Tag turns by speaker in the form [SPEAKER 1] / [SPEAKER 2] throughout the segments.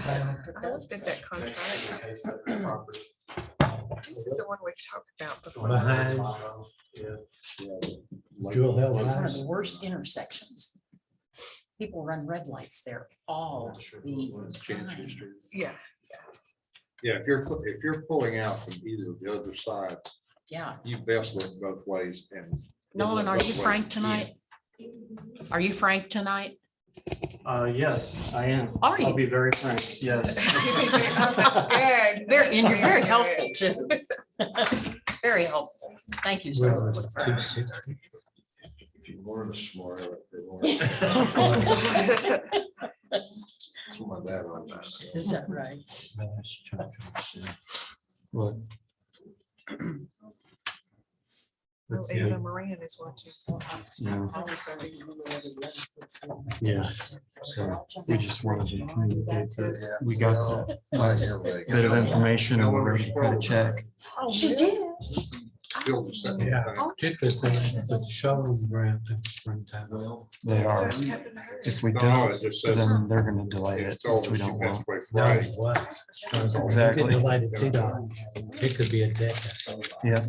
[SPEAKER 1] I looked at that contract. This is the one we've talked about before.
[SPEAKER 2] Behind Jewel Hill
[SPEAKER 3] It's one of
[SPEAKER 2] High.
[SPEAKER 3] the worst intersections. People run red lights there all the time.
[SPEAKER 1] Yeah.
[SPEAKER 4] Yeah, if you're pulling out from either of the other sides,
[SPEAKER 3] Yeah.
[SPEAKER 4] you best look both ways and.
[SPEAKER 3] Nolan, are you frank tonight? Are you frank tonight?
[SPEAKER 5] Yes, I am.
[SPEAKER 3] Are
[SPEAKER 5] I'll
[SPEAKER 3] you?
[SPEAKER 5] be very frank. Yes.
[SPEAKER 1] Good.
[SPEAKER 3] And you're very helpful too. Very helpful. Thank you,
[SPEAKER 2] Where
[SPEAKER 3] sir.
[SPEAKER 2] was it? 260?
[SPEAKER 4] If you weren't smart, they weren't. That's what my dad always said.
[SPEAKER 3] Is that right?
[SPEAKER 2] No, that's Churchill. What?
[SPEAKER 1] Oh,
[SPEAKER 2] Let's see.
[SPEAKER 1] Ava Moran is watching.
[SPEAKER 5] Yeah.
[SPEAKER 1] Also,
[SPEAKER 5] Yeah. So we just wanted to communicate that we got that last bit of information and we're ready to cut a check.
[SPEAKER 3] She did.
[SPEAKER 4] Build the second
[SPEAKER 2] Yeah,
[SPEAKER 4] thing.
[SPEAKER 2] particularly the shoveling ground in springtime.
[SPEAKER 5] They are. If we
[SPEAKER 4] No,
[SPEAKER 5] don't,
[SPEAKER 4] it just says-
[SPEAKER 5] then they're gonna delay it,
[SPEAKER 4] It's told
[SPEAKER 5] which we
[SPEAKER 4] us
[SPEAKER 5] don't
[SPEAKER 4] you best
[SPEAKER 5] want.
[SPEAKER 4] wait
[SPEAKER 2] No,
[SPEAKER 4] Friday.
[SPEAKER 2] what?
[SPEAKER 5] Exactly.
[SPEAKER 2] Get delayed to $2. It could be a decade.
[SPEAKER 5] Yeah.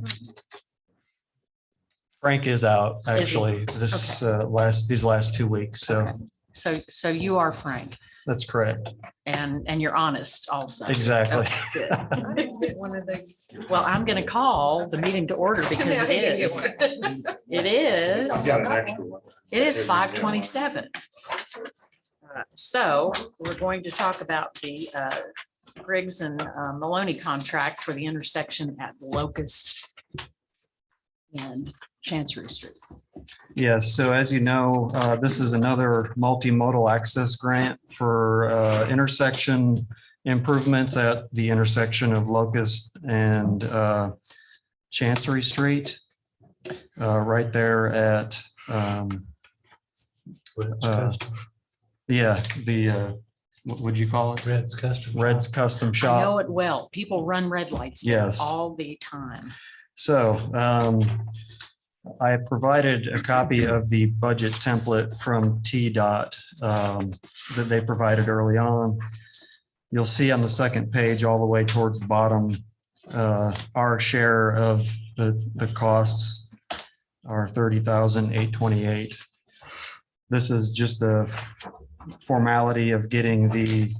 [SPEAKER 5] Frank is out actually this these last 2 weeks. So
[SPEAKER 3] Okay. So you are frank
[SPEAKER 5] that's correct.
[SPEAKER 3] and you're honest also.
[SPEAKER 5] Exactly.
[SPEAKER 3] Okay, good.
[SPEAKER 1] I didn't get one of those.
[SPEAKER 3] Well, I'm going to call the meeting to order because
[SPEAKER 1] I
[SPEAKER 3] it
[SPEAKER 1] didn't get
[SPEAKER 3] is.
[SPEAKER 1] one.
[SPEAKER 3] It
[SPEAKER 4] I've
[SPEAKER 3] is.
[SPEAKER 4] got an extra one.
[SPEAKER 3] It is 5:27. So we're going to talk about the Griggs and Maloney contract for the intersection at Locust and Chancery Street.
[SPEAKER 5] Yes, so as you know, this is another multimodal access grant for intersection improvements at the intersection of Locust and Chancery Street. Right there at,
[SPEAKER 2] Red's
[SPEAKER 5] Uh,
[SPEAKER 2] Custom.
[SPEAKER 5] yeah, what would you call it?
[SPEAKER 2] Red's Custom.
[SPEAKER 5] Red's Custom
[SPEAKER 3] I
[SPEAKER 5] Shop.
[SPEAKER 3] know it well. People run red lights there
[SPEAKER 5] Yes.
[SPEAKER 3] all the time.
[SPEAKER 5] So I provided a copy of the budget template from TDOT that they provided early on. You'll see on the second page, all the way towards the bottom, our share of the costs are $30,828. This is just a formality of getting the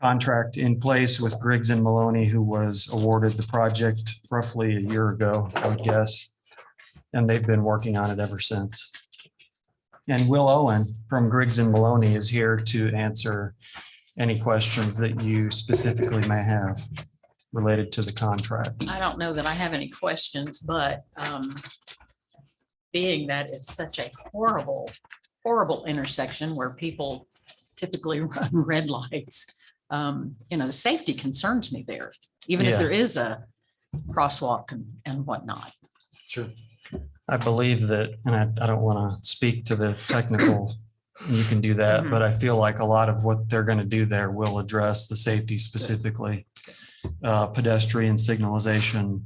[SPEAKER 5] contract in place with Griggs and Maloney, who was awarded the project roughly a year ago, I would guess. And they've been working on it ever since. And Will Owen from Griggs and Maloney is here to answer any questions that you specifically may have related to the contract.
[SPEAKER 3] I don't know that I have any questions, but being that it's such a horrible, horrible intersection where people typically run red lights, the safety concerns me there, even if
[SPEAKER 5] Yeah.
[SPEAKER 3] there is a crosswalk and whatnot.
[SPEAKER 5] Sure. I believe that, and I don't want to speak to the technical, you can do that,
[SPEAKER 3] Mhm.
[SPEAKER 5] but I feel like a lot of what they're going to do there will address the safety specifically. Pedestrian signalization,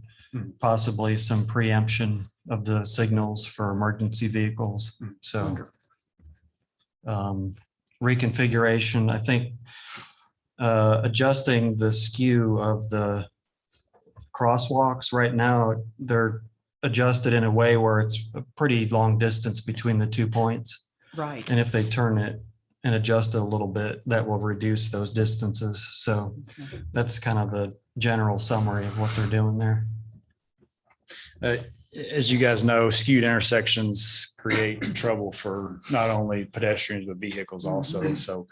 [SPEAKER 5] possibly some preemption of the signals for emergency vehicles. So reconfiguration, I think adjusting the skew of the crosswalks right now, they're adjusted in a way where it's a pretty long distance between the 2 points.
[SPEAKER 3] Right.
[SPEAKER 5] And if they turn it and adjust it a little bit, that will reduce those distances. So that's kind of the general summary of what they're doing there.
[SPEAKER 6] As you guys know, skewed intersections create trouble for not only pedestrians, but vehicles also. So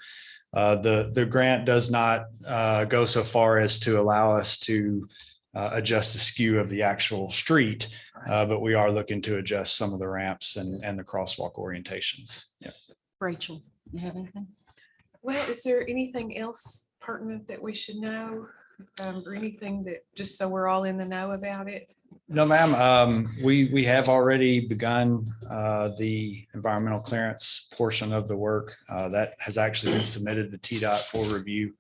[SPEAKER 6] the grant does not go so far as to allow us to adjust the skew of the actual street, but we are looking to adjust some of the ramps and the crosswalk orientations. Yeah.
[SPEAKER 3] Rachel, you have anything?
[SPEAKER 1] Well, is there anything else pertinent that we should know? Or anything that, just so we're all in the know about it?
[SPEAKER 6] No, ma'am. We have already begun the environmental clearance portion of the work. That has actually been submitted to TDOT for review.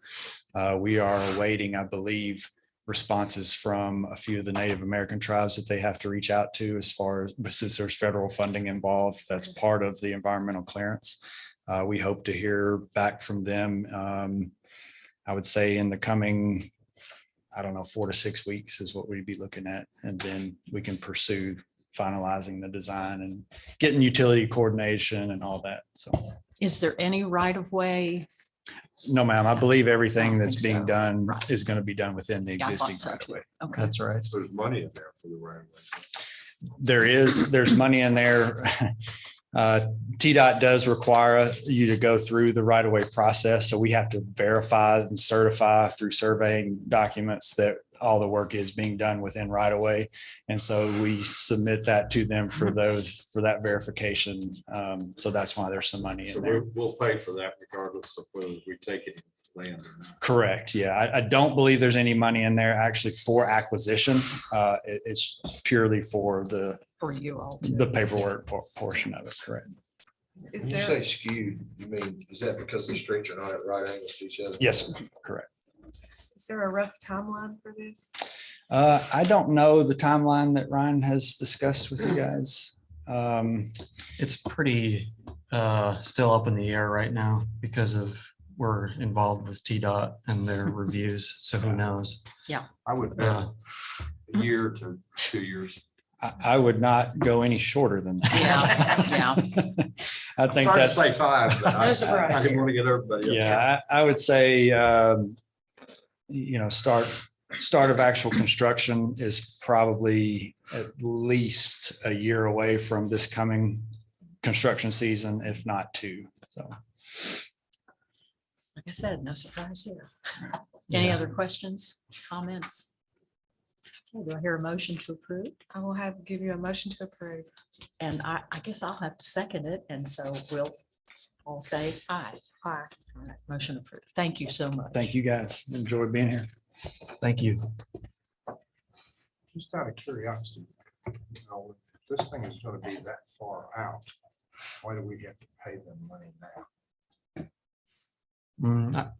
[SPEAKER 6] We are awaiting, I believe, responses from a few of the Native American tribes that they have to reach out to as far as, but since there's federal funding involved, that's part of the environmental clearance. We hope to hear back from them I would say in the coming, I don't know, 4 to 6 weeks is what we'd be looking at. And then we can pursue finalizing the design and getting utility coordination and all that. So,
[SPEAKER 3] Is there any right of way?
[SPEAKER 6] no, ma'am, I believe everything
[SPEAKER 3] don't
[SPEAKER 6] that's
[SPEAKER 3] think
[SPEAKER 6] being
[SPEAKER 3] so.
[SPEAKER 6] done
[SPEAKER 3] Right.
[SPEAKER 6] is going to be done within the
[SPEAKER 3] Yeah, I thought
[SPEAKER 6] existing
[SPEAKER 3] so
[SPEAKER 6] right of way.
[SPEAKER 3] Okay.
[SPEAKER 5] That's right.
[SPEAKER 4] There's money in there for the right of way.
[SPEAKER 6] There's money in there. TDOT does require you to go through the right of way process. So we have to verify and certify through surveying documents that all the work is being done within right of way. And so we submit that to them for that verification. So that's why there's some money
[SPEAKER 4] So
[SPEAKER 6] in there.
[SPEAKER 4] we'll pay for that regardless of whether we take it land or not.
[SPEAKER 6] Correct. Yeah. I don't believe there's any money in there actually for acquisition. It's purely for
[SPEAKER 3] For you all.
[SPEAKER 6] the paperwork portion of it. Correct.
[SPEAKER 1] Is
[SPEAKER 7] When you
[SPEAKER 1] there,
[SPEAKER 7] say skewed, you mean, is that because the streets are not at right angles to each other?
[SPEAKER 6] Yes, sir. Correct.
[SPEAKER 1] is there a rough timeline for this?
[SPEAKER 6] I don't know the timeline that Ryan has discussed with you guys.
[SPEAKER 5] It's pretty still up in the air right now because of we're involved with TDOT and their reviews. So who knows?
[SPEAKER 7] I would bet
[SPEAKER 5] Uh,
[SPEAKER 7] a year to 2 years.
[SPEAKER 6] I would not go any shorter than that.
[SPEAKER 3] Yeah,
[SPEAKER 6] I think
[SPEAKER 7] Started to
[SPEAKER 6] that's,
[SPEAKER 7] say 5, but
[SPEAKER 3] No surprise.
[SPEAKER 7] I didn't want to get everybody upset.
[SPEAKER 6] yeah, I would say, start of actual construction is probably at least a year away from this coming construction season, if not 2. So.
[SPEAKER 3] like I said, no surprise here. Any
[SPEAKER 5] Yeah.
[SPEAKER 3] other questions, comments? Okay, do I hear a motion to approve?
[SPEAKER 1] I will give you a motion to approve.
[SPEAKER 3] And I guess I'll have to second it. And so we'll all say aye.
[SPEAKER 1] Aye.
[SPEAKER 3] All right, motion approved. Thank you so much.
[SPEAKER 6] Thank you, guys. Enjoyed being here.
[SPEAKER 5] Thank you.
[SPEAKER 4] Just out of curiosity, you know, if this thing is gonna be that far out, why do we have to pay them money now?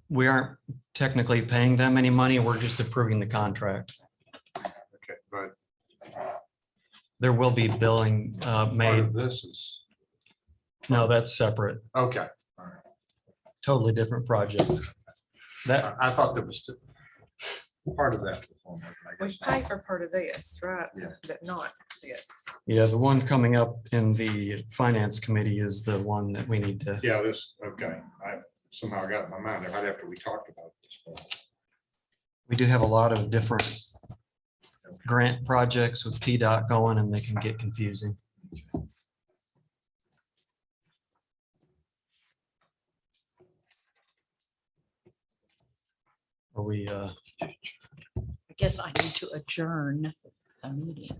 [SPEAKER 5] We aren't technically paying them any money. We're just approving the contract.
[SPEAKER 4] Okay, but
[SPEAKER 5] There will be billing
[SPEAKER 4] part
[SPEAKER 5] made.
[SPEAKER 4] of this is,
[SPEAKER 5] No, that's separate,
[SPEAKER 4] okay. All right.
[SPEAKER 5] totally different project. That,
[SPEAKER 4] I thought there was part of that. was on there, I
[SPEAKER 1] We
[SPEAKER 4] guess.
[SPEAKER 1] pay for part of this, right?
[SPEAKER 4] Yeah.
[SPEAKER 1] But not this.
[SPEAKER 5] yeah, the one coming up in the finance committee is the one that we need to,
[SPEAKER 4] Yeah, this, okay. I somehow got it in my mind right after we talked about this.
[SPEAKER 5] we do have a lot of different grant projects with TDOT going and they can get confusing. Are we,
[SPEAKER 3] I guess I need to adjourn the meeting.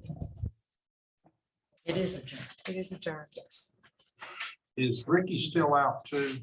[SPEAKER 3] It is adjourned.
[SPEAKER 1] It is adjourned.
[SPEAKER 3] Yes.
[SPEAKER 4] Is Ricky still out too?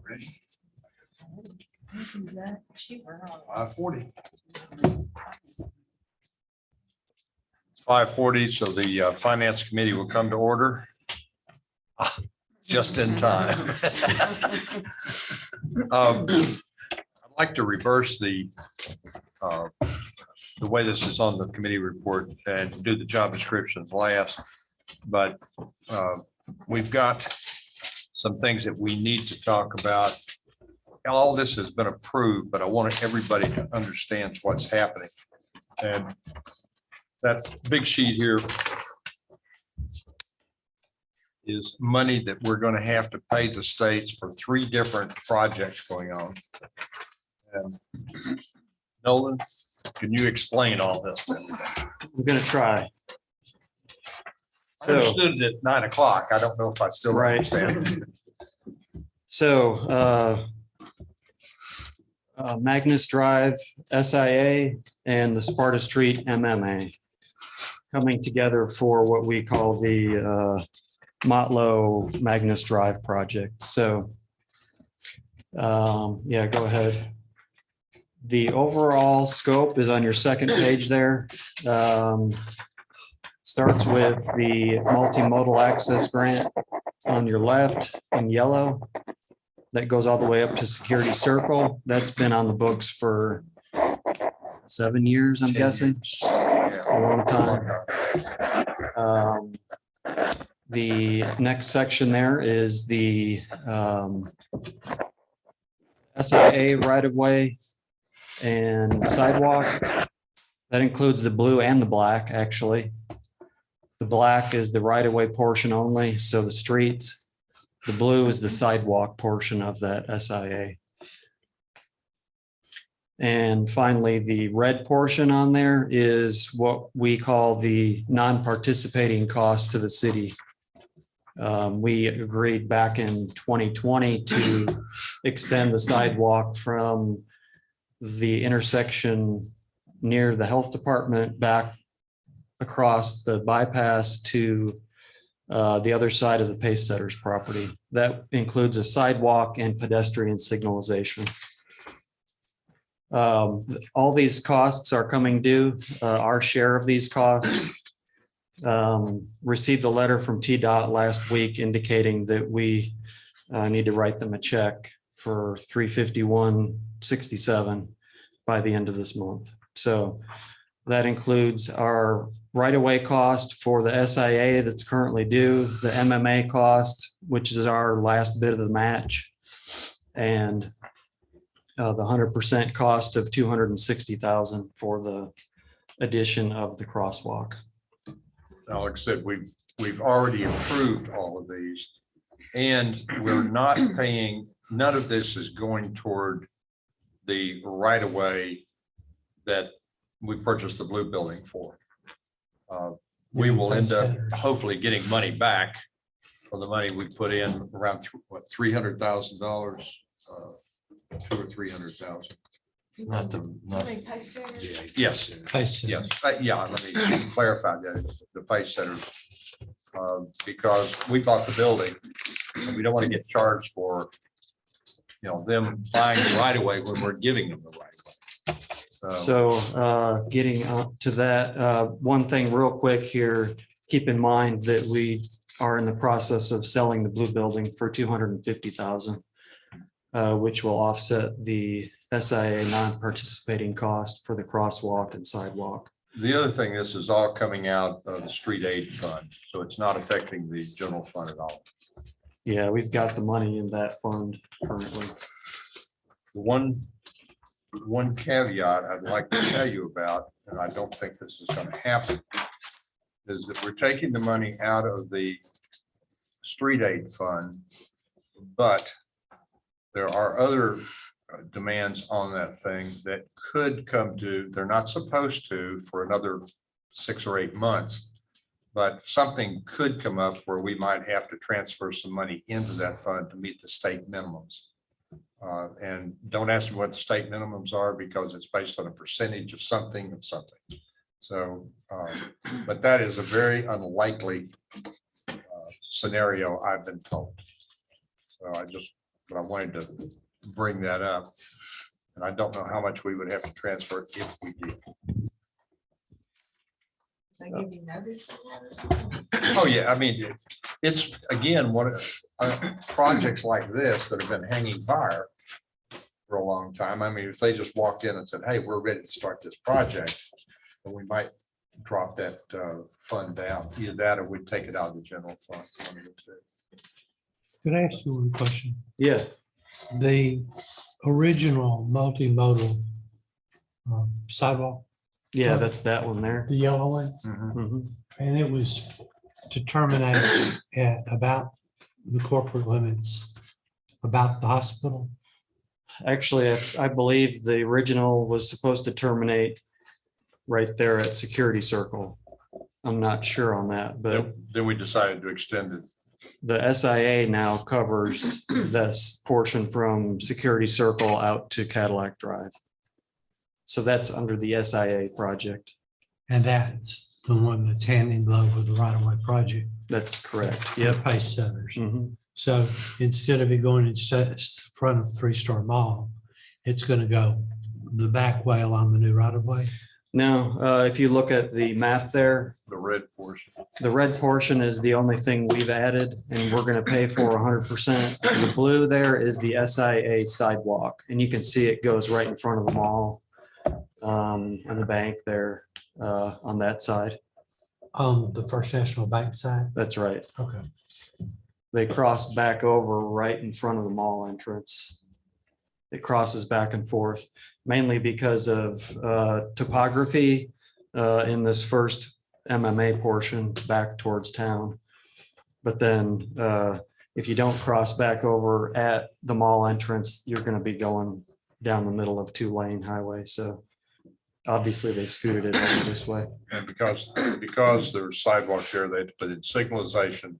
[SPEAKER 4] Ready? 5:40. 5:40, so the Finance Committee will come to order. Just in time. I'd like to reverse the way this is on the committee report and do the job descriptions last. But we've got some things that we need to talk about. All this has been approved, but I want everybody to understand what's happening. And that big sheet here is money that we're going to have to pay the states for 3 different projects going on. And Nolan, can you explain all this to me?
[SPEAKER 5] I'm gonna try.
[SPEAKER 4] I understood it at 9 o'clock. I don't know if I still
[SPEAKER 5] Right.
[SPEAKER 4] understand.
[SPEAKER 5] So Magnus Drive, SIA, and the Sparta Street MMA coming together for what we call the Motlow Magnus Drive project. So yeah, go ahead. The overall scope is on your second page there. Starts with the multimodal access grant on your left in yellow. That goes all the way up to Security Circle. That's been on the books for 7 years, I'm guessing. A long time. The next section there is the SIA right-of-way and sidewalk. That includes the blue and the black, actually. The black is the right-of-way portion only, so the streets. The blue is the sidewalk portion of that SIA. And finally, the red portion on there is what we call the non-participating cost to the city. We agreed back in 2020 to extend the sidewalk from the intersection near the health department back across the bypass to the other side of the pace setters property. That includes a sidewalk and pedestrian signalization. All these costs are coming due. Our share of these costs. Received a letter from TDOT last week indicating that we need to write them a check for $351.67 by the end of this month. So that includes our right-of-way cost for the SIA that's currently due, the MMA cost, which is our last bit of the match, and the 100% cost of $260,000 for the addition of the crosswalk.
[SPEAKER 4] Now, like I said, we've already approved all of these, and we're not paying, none of this is going toward the right-of-way that we purchased the blue building for. We will end up hopefully getting money back for the money we put in, around $300,000, 200,000 or 300,000.
[SPEAKER 7] Not the, not.
[SPEAKER 4] Yes. Yes, yeah, let me clarify that, the Pace Centers. Because we bought the building and we don't want to get charged for, them buying the right away when we're giving them the right away.
[SPEAKER 5] So getting up to that, one thing real quick here, keep in mind that we are in the process of selling the blue building for $250,000, which will offset the SIA non-participating cost for the crosswalk and sidewalk.
[SPEAKER 4] The other thing, this is all coming out of the street aid fund, so it's not affecting the general fund at all.
[SPEAKER 5] Yeah, we've got the money in that fund currently.
[SPEAKER 4] One caveat I'd like to tell you about, and I don't think this is going to happen, is that we're taking the money out of the street aid fund, but there are other demands on that thing that could come due. They're not supposed to for another 6 or 8 months, but something could come up where we might have to transfer some money into that fund to meet the state minimums. And don't ask me what the state minimums are because it's based on a percentage of something. So, but that is a very unlikely scenario I've been told. So but I wanted to bring that up. And I don't know how much we would have to transfer if we did.
[SPEAKER 1] They give you notice of that or something?
[SPEAKER 4] Oh, yeah, I mean, it's, again, projects like this that have been hanging fire for a long time. I mean, if they just walked in and said, hey, we're ready to start this project, then we might drop that fund down. Either that or we'd take it out of the general fund. One of the two.
[SPEAKER 2] Could I ask you one question?
[SPEAKER 5] Yeah,
[SPEAKER 2] The original multimodal sidewalk,
[SPEAKER 5] yeah, that's that one there.
[SPEAKER 2] the yellow one,
[SPEAKER 5] Mhm.
[SPEAKER 2] and it was to terminate at about the corporate limits, about the hospital.
[SPEAKER 5] Actually, I believe the original was supposed to terminate right there at Security Circle. I'm not sure on that, but
[SPEAKER 4] Then we decided to extend it.
[SPEAKER 5] the SIA now covers this portion from Security Circle out to Cadillac Drive. So that's under the SIA project.
[SPEAKER 2] And that's the one that's hand in glove with the right of way project.
[SPEAKER 5] That's correct.
[SPEAKER 2] Yep.
[SPEAKER 5] Yep.
[SPEAKER 2] Pace setters.
[SPEAKER 5] Mhm.
[SPEAKER 2] So instead of it going in front of Three Star Mall, it's going to go the back way along the new right of way.
[SPEAKER 5] Now, if you look at the map there,
[SPEAKER 4] The red portion.
[SPEAKER 5] the red portion is the only thing we've added, and we're gonna pay for 100%. The blue there is the SIA sidewalk, and you can see it goes right in front of the mall. And the bank there, on that side.
[SPEAKER 2] On the First National Bank side.
[SPEAKER 5] That's right.
[SPEAKER 2] Okay.
[SPEAKER 5] They cross back over right in front of the mall entrance. It crosses back and forth, mainly because of topography in this first MMA portion back towards town. But then if you don't cross back over at the mall entrance, you're going to be going down the middle of 2-lane highway. So obviously they scooted it over this way.
[SPEAKER 4] And because there's sidewalks here, they had to put in signalization,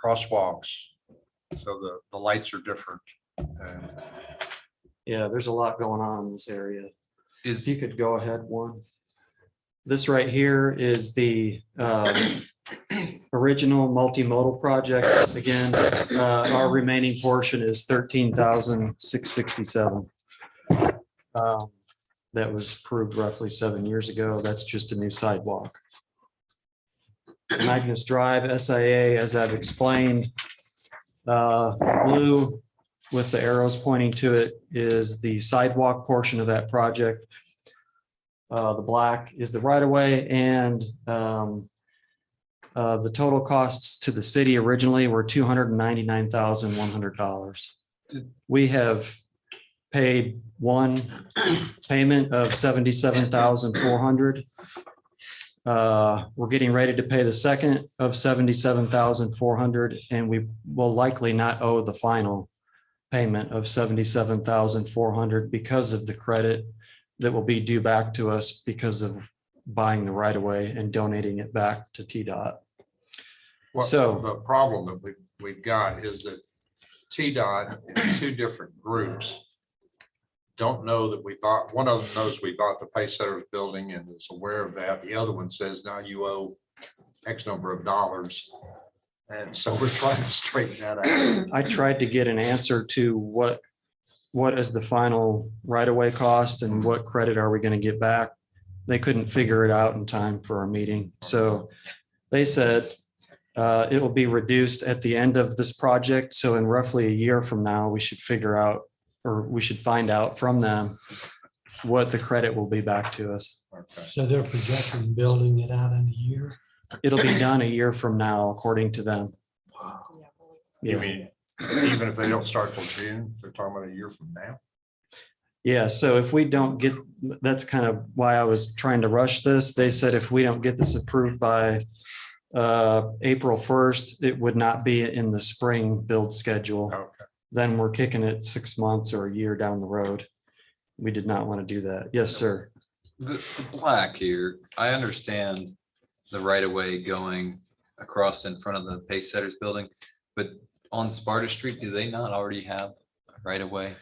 [SPEAKER 4] crosswalks, so the lights are different. And
[SPEAKER 5] Yeah, there's a lot going on in this area. If
[SPEAKER 8] Is,
[SPEAKER 5] you could go ahead one. This right here is the original multimodal project. Again, our remaining portion is 13,667. That was approved roughly 7 years ago. That's just a new sidewalk. Magnus Drive, SIA, as I've explained, blue with the arrows pointing to it is the sidewalk portion of that project. The black is the right of way, and the total costs to the city originally were $299,100. We have paid one payment of $77,400. We're getting ready to pay the second of $77,400, and we will likely not owe the final payment of $77,400 because of the credit that will be due back to us because of buying the right of way and donating it back to TDOT. So-
[SPEAKER 4] the problem that we've got is that TDOT in two different groups don't know that we bought, one of them knows we bought the Pace Setters building and is aware of that. The other one says, now you owe X number of dollars. And so we're trying to straighten that out.
[SPEAKER 5] I tried to get an answer to what is the final right-of-way cost and what credit are we going to get back? They couldn't figure it out in time for our meeting. So they said it will be reduced at the end of this project. So in roughly a year from now, we should figure out, or we should find out from them what the credit will be back to us.
[SPEAKER 4] Okay.
[SPEAKER 2] So they're projecting building it out in a year.
[SPEAKER 5] It'll be done a year from now, according to them.
[SPEAKER 4] You
[SPEAKER 5] Yeah.
[SPEAKER 4] mean, even if they don't start till June, they're talking about a year from now?
[SPEAKER 5] Yeah, so if we don't get, that's kind of why I was trying to rush this. They said if we don't get this approved by April 1st, it would not be in the spring build schedule.
[SPEAKER 4] Okay.
[SPEAKER 5] Then we're kicking it 6 months or a year down the road. We did not want to do that. Yes, sir.
[SPEAKER 8] the black here, I understand the right of way going across in front of the Pace Setters building, but on Sparta Street, do they not already have a right of way?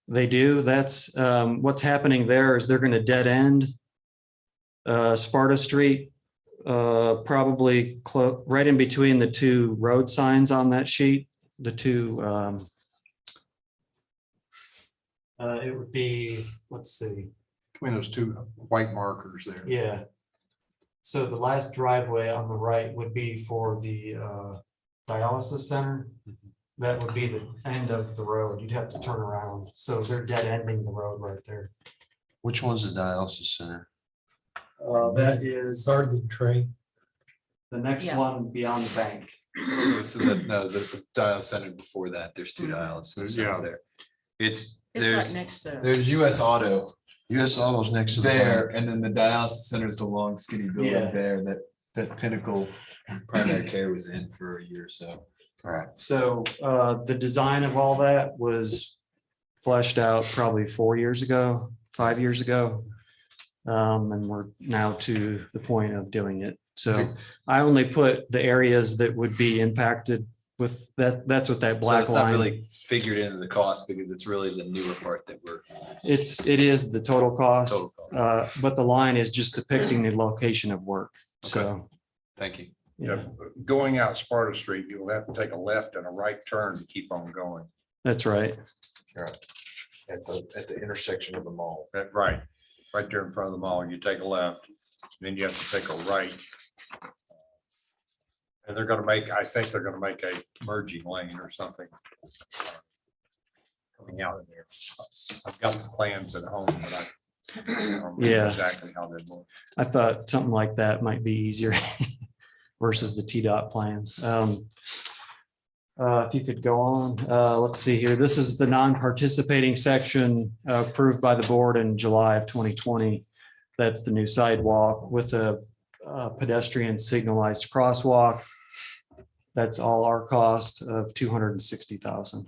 [SPEAKER 5] They do. That's what's happening there is they're going to dead end Sparta Street, probably right in between the two road signs on that sheet, the two. It would be, let's see,
[SPEAKER 4] Between those two white markers there.
[SPEAKER 5] yeah. So the last driveway on the right would be for the dialysis center. That would be the end of the road. You'd have to turn around. So they're dead ending the road right there.
[SPEAKER 7] Which one's the dialysis center?
[SPEAKER 5] That is
[SPEAKER 2] Garden tree.
[SPEAKER 5] the next
[SPEAKER 3] Yeah.
[SPEAKER 5] one beyond the bank.
[SPEAKER 8] So that, no, the dial center before that, there's two dialysis
[SPEAKER 4] Yeah.
[SPEAKER 8] centers there. It's,
[SPEAKER 3] It's right
[SPEAKER 8] there's,
[SPEAKER 3] next to.
[SPEAKER 8] there's US Auto
[SPEAKER 7] US Auto's next to the
[SPEAKER 8] there,
[SPEAKER 7] bank.
[SPEAKER 8] and then the dialysis center is the long skinny building
[SPEAKER 5] Yeah.
[SPEAKER 8] there that Pinnacle Primary Care was in for a year or so.
[SPEAKER 7] Right.
[SPEAKER 5] So the design of all that was fleshed out probably 4 years ago, 5 years ago. And we're now to the point of doing it. So I only put the areas that would be impacted with that. That's what that
[SPEAKER 8] So
[SPEAKER 5] black
[SPEAKER 8] it's not
[SPEAKER 5] line.
[SPEAKER 8] really figured into the cost because it's really the newer part that we're
[SPEAKER 5] It is the total cost,
[SPEAKER 8] total cost.
[SPEAKER 5] but the line is just depicting the location of work. So,
[SPEAKER 8] Thank you.
[SPEAKER 5] yeah,
[SPEAKER 4] Yeah, going out Sparta Street, you'll have to take a left and a right turn to keep on going.
[SPEAKER 5] that's right.
[SPEAKER 7] At the intersection of the mall.
[SPEAKER 4] Right, right there in front of the mall, you take a left, then you have to take a right. And they're gonna make, I think they're gonna make a merging lane or something. Coming out of there. I've got the plans at home, but I don't remember
[SPEAKER 5] Yeah.
[SPEAKER 4] exactly how they look.
[SPEAKER 5] I thought something like that might be easier versus the T-Dot plans. If you could go on, let's see here. This is the non-participating section approved by the board in July of 2020. That's the new sidewalk with a pedestrian signalized crosswalk. That's all our cost of $260,000.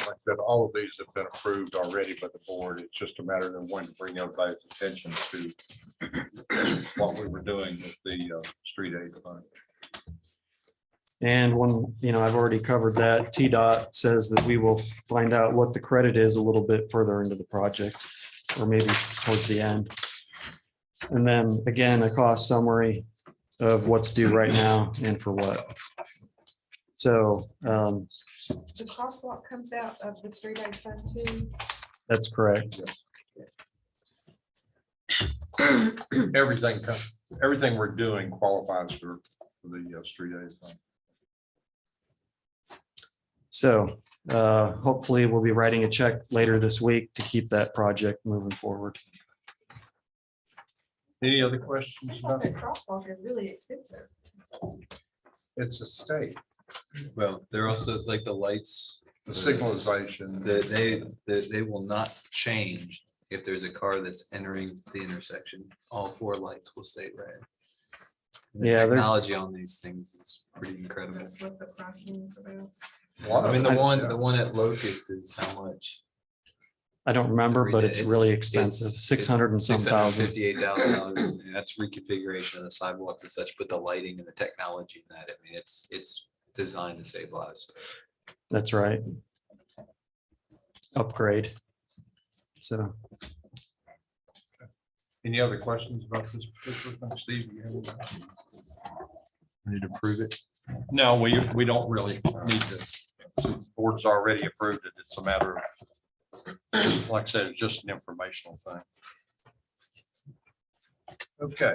[SPEAKER 4] Like I said, all of these have been approved already by the board. It's just a matter of when to bring everybody's attention to what we were doing with the street aid fund.
[SPEAKER 5] And when, I've already covered that, TDOT says that we will find out what the credit is a little bit further into the project, or maybe towards the end. And then again, a cost summary of what's due right now and for what. So
[SPEAKER 1] The crosswalk comes out of the street aid fund too.
[SPEAKER 5] that's correct.
[SPEAKER 4] Everything we're doing qualifies for the street aid fund.
[SPEAKER 5] So hopefully we'll be writing a check later this week to keep that project moving forward.
[SPEAKER 4] Any other
[SPEAKER 1] I
[SPEAKER 4] questions?
[SPEAKER 1] thought
[SPEAKER 4] about
[SPEAKER 1] the
[SPEAKER 4] it?
[SPEAKER 1] crosswalk is really expensive.
[SPEAKER 4] It's a state,
[SPEAKER 8] Well, they're also like the lights,
[SPEAKER 4] the signalization.
[SPEAKER 8] they will not change if there's a car that's entering the intersection. All four lights will stay red. The
[SPEAKER 5] Yeah, they're-
[SPEAKER 8] technology on these things is pretty incredible.
[SPEAKER 1] That's what the pricing is about.
[SPEAKER 8] I mean, the
[SPEAKER 4] Yeah.
[SPEAKER 8] one at Locust is how much?
[SPEAKER 5] I don't remember, but it's really expensive, 600 and some thousand.
[SPEAKER 8] $658,000. That's reconfiguration of the sidewalks and such, but the lighting and the technology and that, I mean, it's designed to save lives.
[SPEAKER 5] That's right. Upgrade. So,
[SPEAKER 4] Any other questions about this particular thing, Steve? You have any?
[SPEAKER 8] Need to prove it.
[SPEAKER 4] No, we don't really need to. The board's already approved it. It's a matter of, like I said, it's just an informational thing. Okay.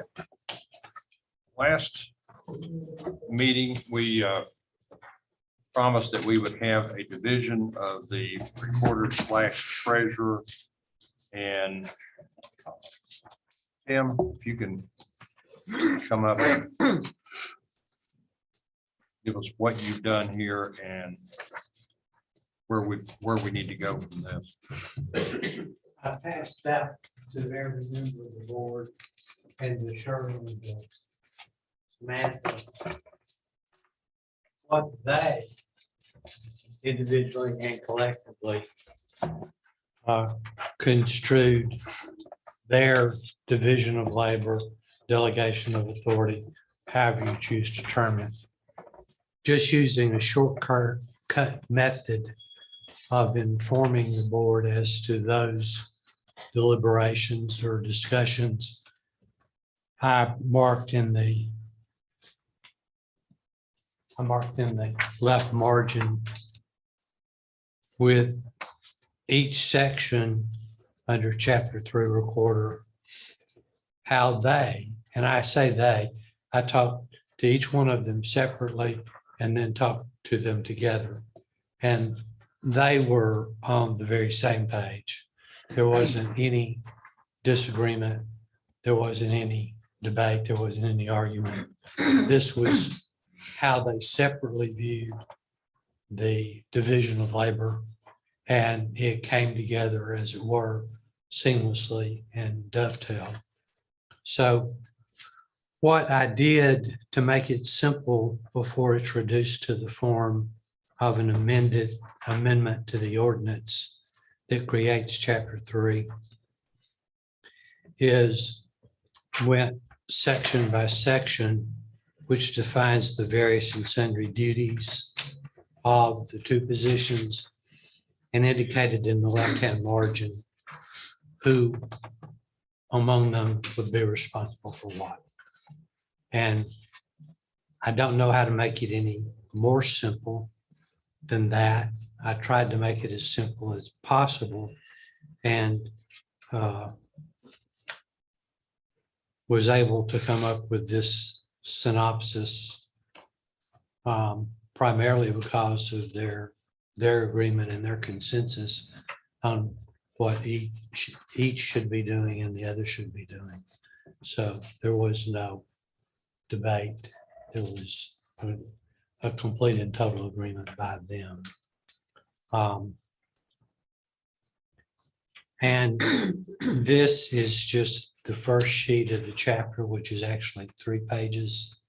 [SPEAKER 4] Last meeting, we promised that we would have a division of the recorder / treasurer. And Tim, if you can come up and give us what you've done here and where we need to go from this.
[SPEAKER 2] I passed that to every member of the board and to Shirley and Samantha. What they individually and collectively construed their division of labor, delegation of authority, however you choose to term it. Just using a shortcut method of informing the board as to those deliberations or discussions, I marked in the left margin with each section under chapter 3 recorder, how they, and I say they, I talked to each one of them separately and then talked to them together. And they were on the very same page. There wasn't any disagreement. There wasn't any debate. There wasn't any argument. This was how they separately viewed the division of labor. And it came together, as it were, seamlessly and dovetailed. So what I did to make it simple before it's reduced to the form of an amendment to the ordinance that creates chapter 3 is went section by section, which defines the various and sundry duties of the two positions and indicated in the left-hand margin who among them would be responsible for what. And I don't know how to make it any more simple than that. I tried to make it as simple as possible and was able to come up with this synopsis primarily because of their agreement and their consensus on what each should be doing and the other should be doing. So there was no debate. There was a complete and total agreement by them. And this is just the first sheet of the chapter, which is actually 3 pages.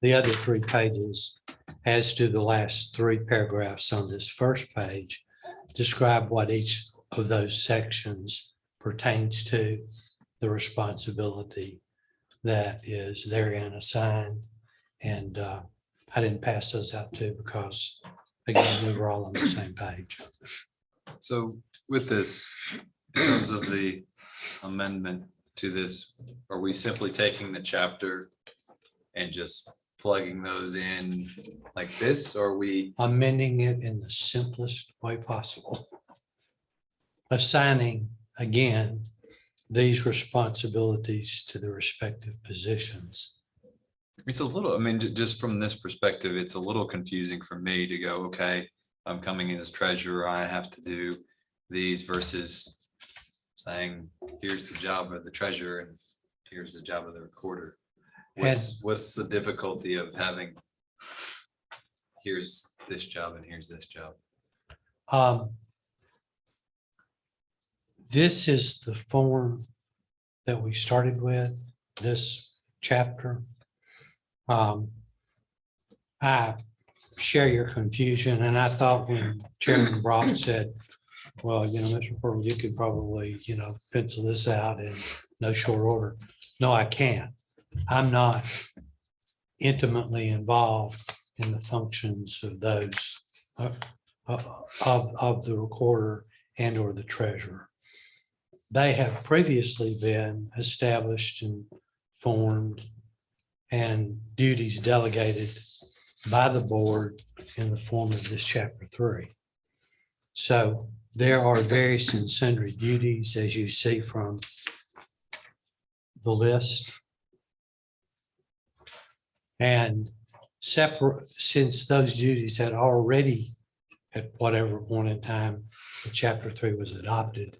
[SPEAKER 2] The other 3 pages, as to the last 3 paragraphs on this first page, describe what each of those sections pertains to, the responsibility that is therein assigned. And I didn't pass those out too because, again, we were all on the same page.
[SPEAKER 8] So with this, in terms of the amendment to this, are we simply taking the chapter and just plugging those in like this, or are we?
[SPEAKER 2] Amending it in the simplest way possible. Assigning, again, these responsibilities to the respective positions.
[SPEAKER 8] It's a little, I mean, just from this perspective, it's a little confusing for me to go, okay, I'm coming in as treasurer, I have to do these versus saying, here's the job of the treasurer and here's the job of the recorder. What's the difficulty of having, here's this job and here's this job?
[SPEAKER 2] This is the form that we started with, this chapter. I share your confusion, and I thought when Chairman Brock said, well, Mr. Pearl, you could probably, pencil this out in no short order. No, I can't. I'm not intimately involved in the functions of those of the recorder and or the treasurer. They have previously been established and formed and duties delegated by the board in the form of this chapter 3. So there are various and sundry duties, as you see from the list. And separate, since those duties had already, at whatever point in time the chapter 3 was adopted,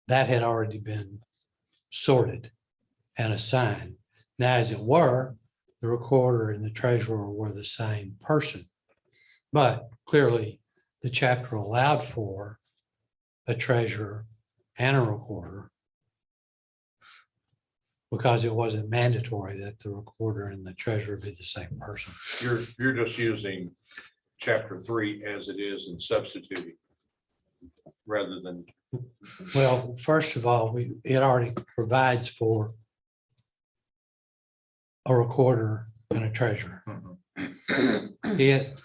[SPEAKER 2] that had already been sorted and assigned. Now, as it were, the recorder and the treasurer were the same person, but clearly the chapter allowed for a treasurer and a recorder because it wasn't mandatory that the recorder and the treasurer be the same person.
[SPEAKER 4] You're just using chapter 3 as it is and substituting rather than.
[SPEAKER 2] Well, first of all, it already provides for a recorder and a treasurer. It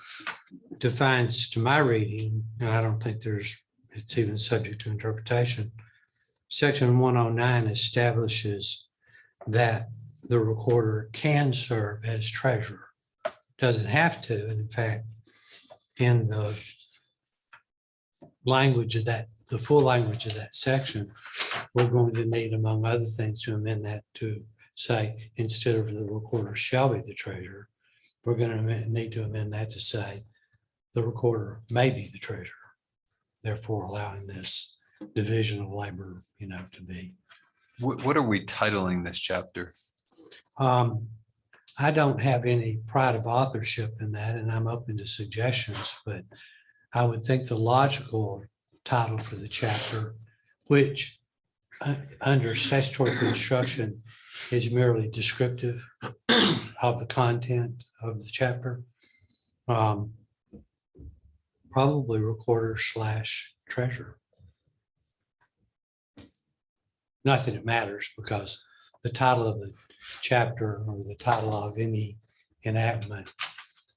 [SPEAKER 2] defines, to my reading, and I don't think it's even subject to interpretation, Section 109 establishes that the recorder can serve as treasurer. Doesn't have to, and in fact, in the language of that, the full language of that section, we're going to need, among other things, to amend that to say, instead of the recorder shall be the treasurer, we're going to need to amend that to say, the recorder may be the treasurer, therefore allowing this division of labor, to be.
[SPEAKER 8] What are we titling this chapter?
[SPEAKER 2] I don't have any pride of authorship in that, and I'm open to suggestions, but I would think the logical title for the chapter, which under statutory construction is merely descriptive of the content of the chapter. Probably recorder / treasurer. Not that it matters, because the title of the chapter or the title of any enactment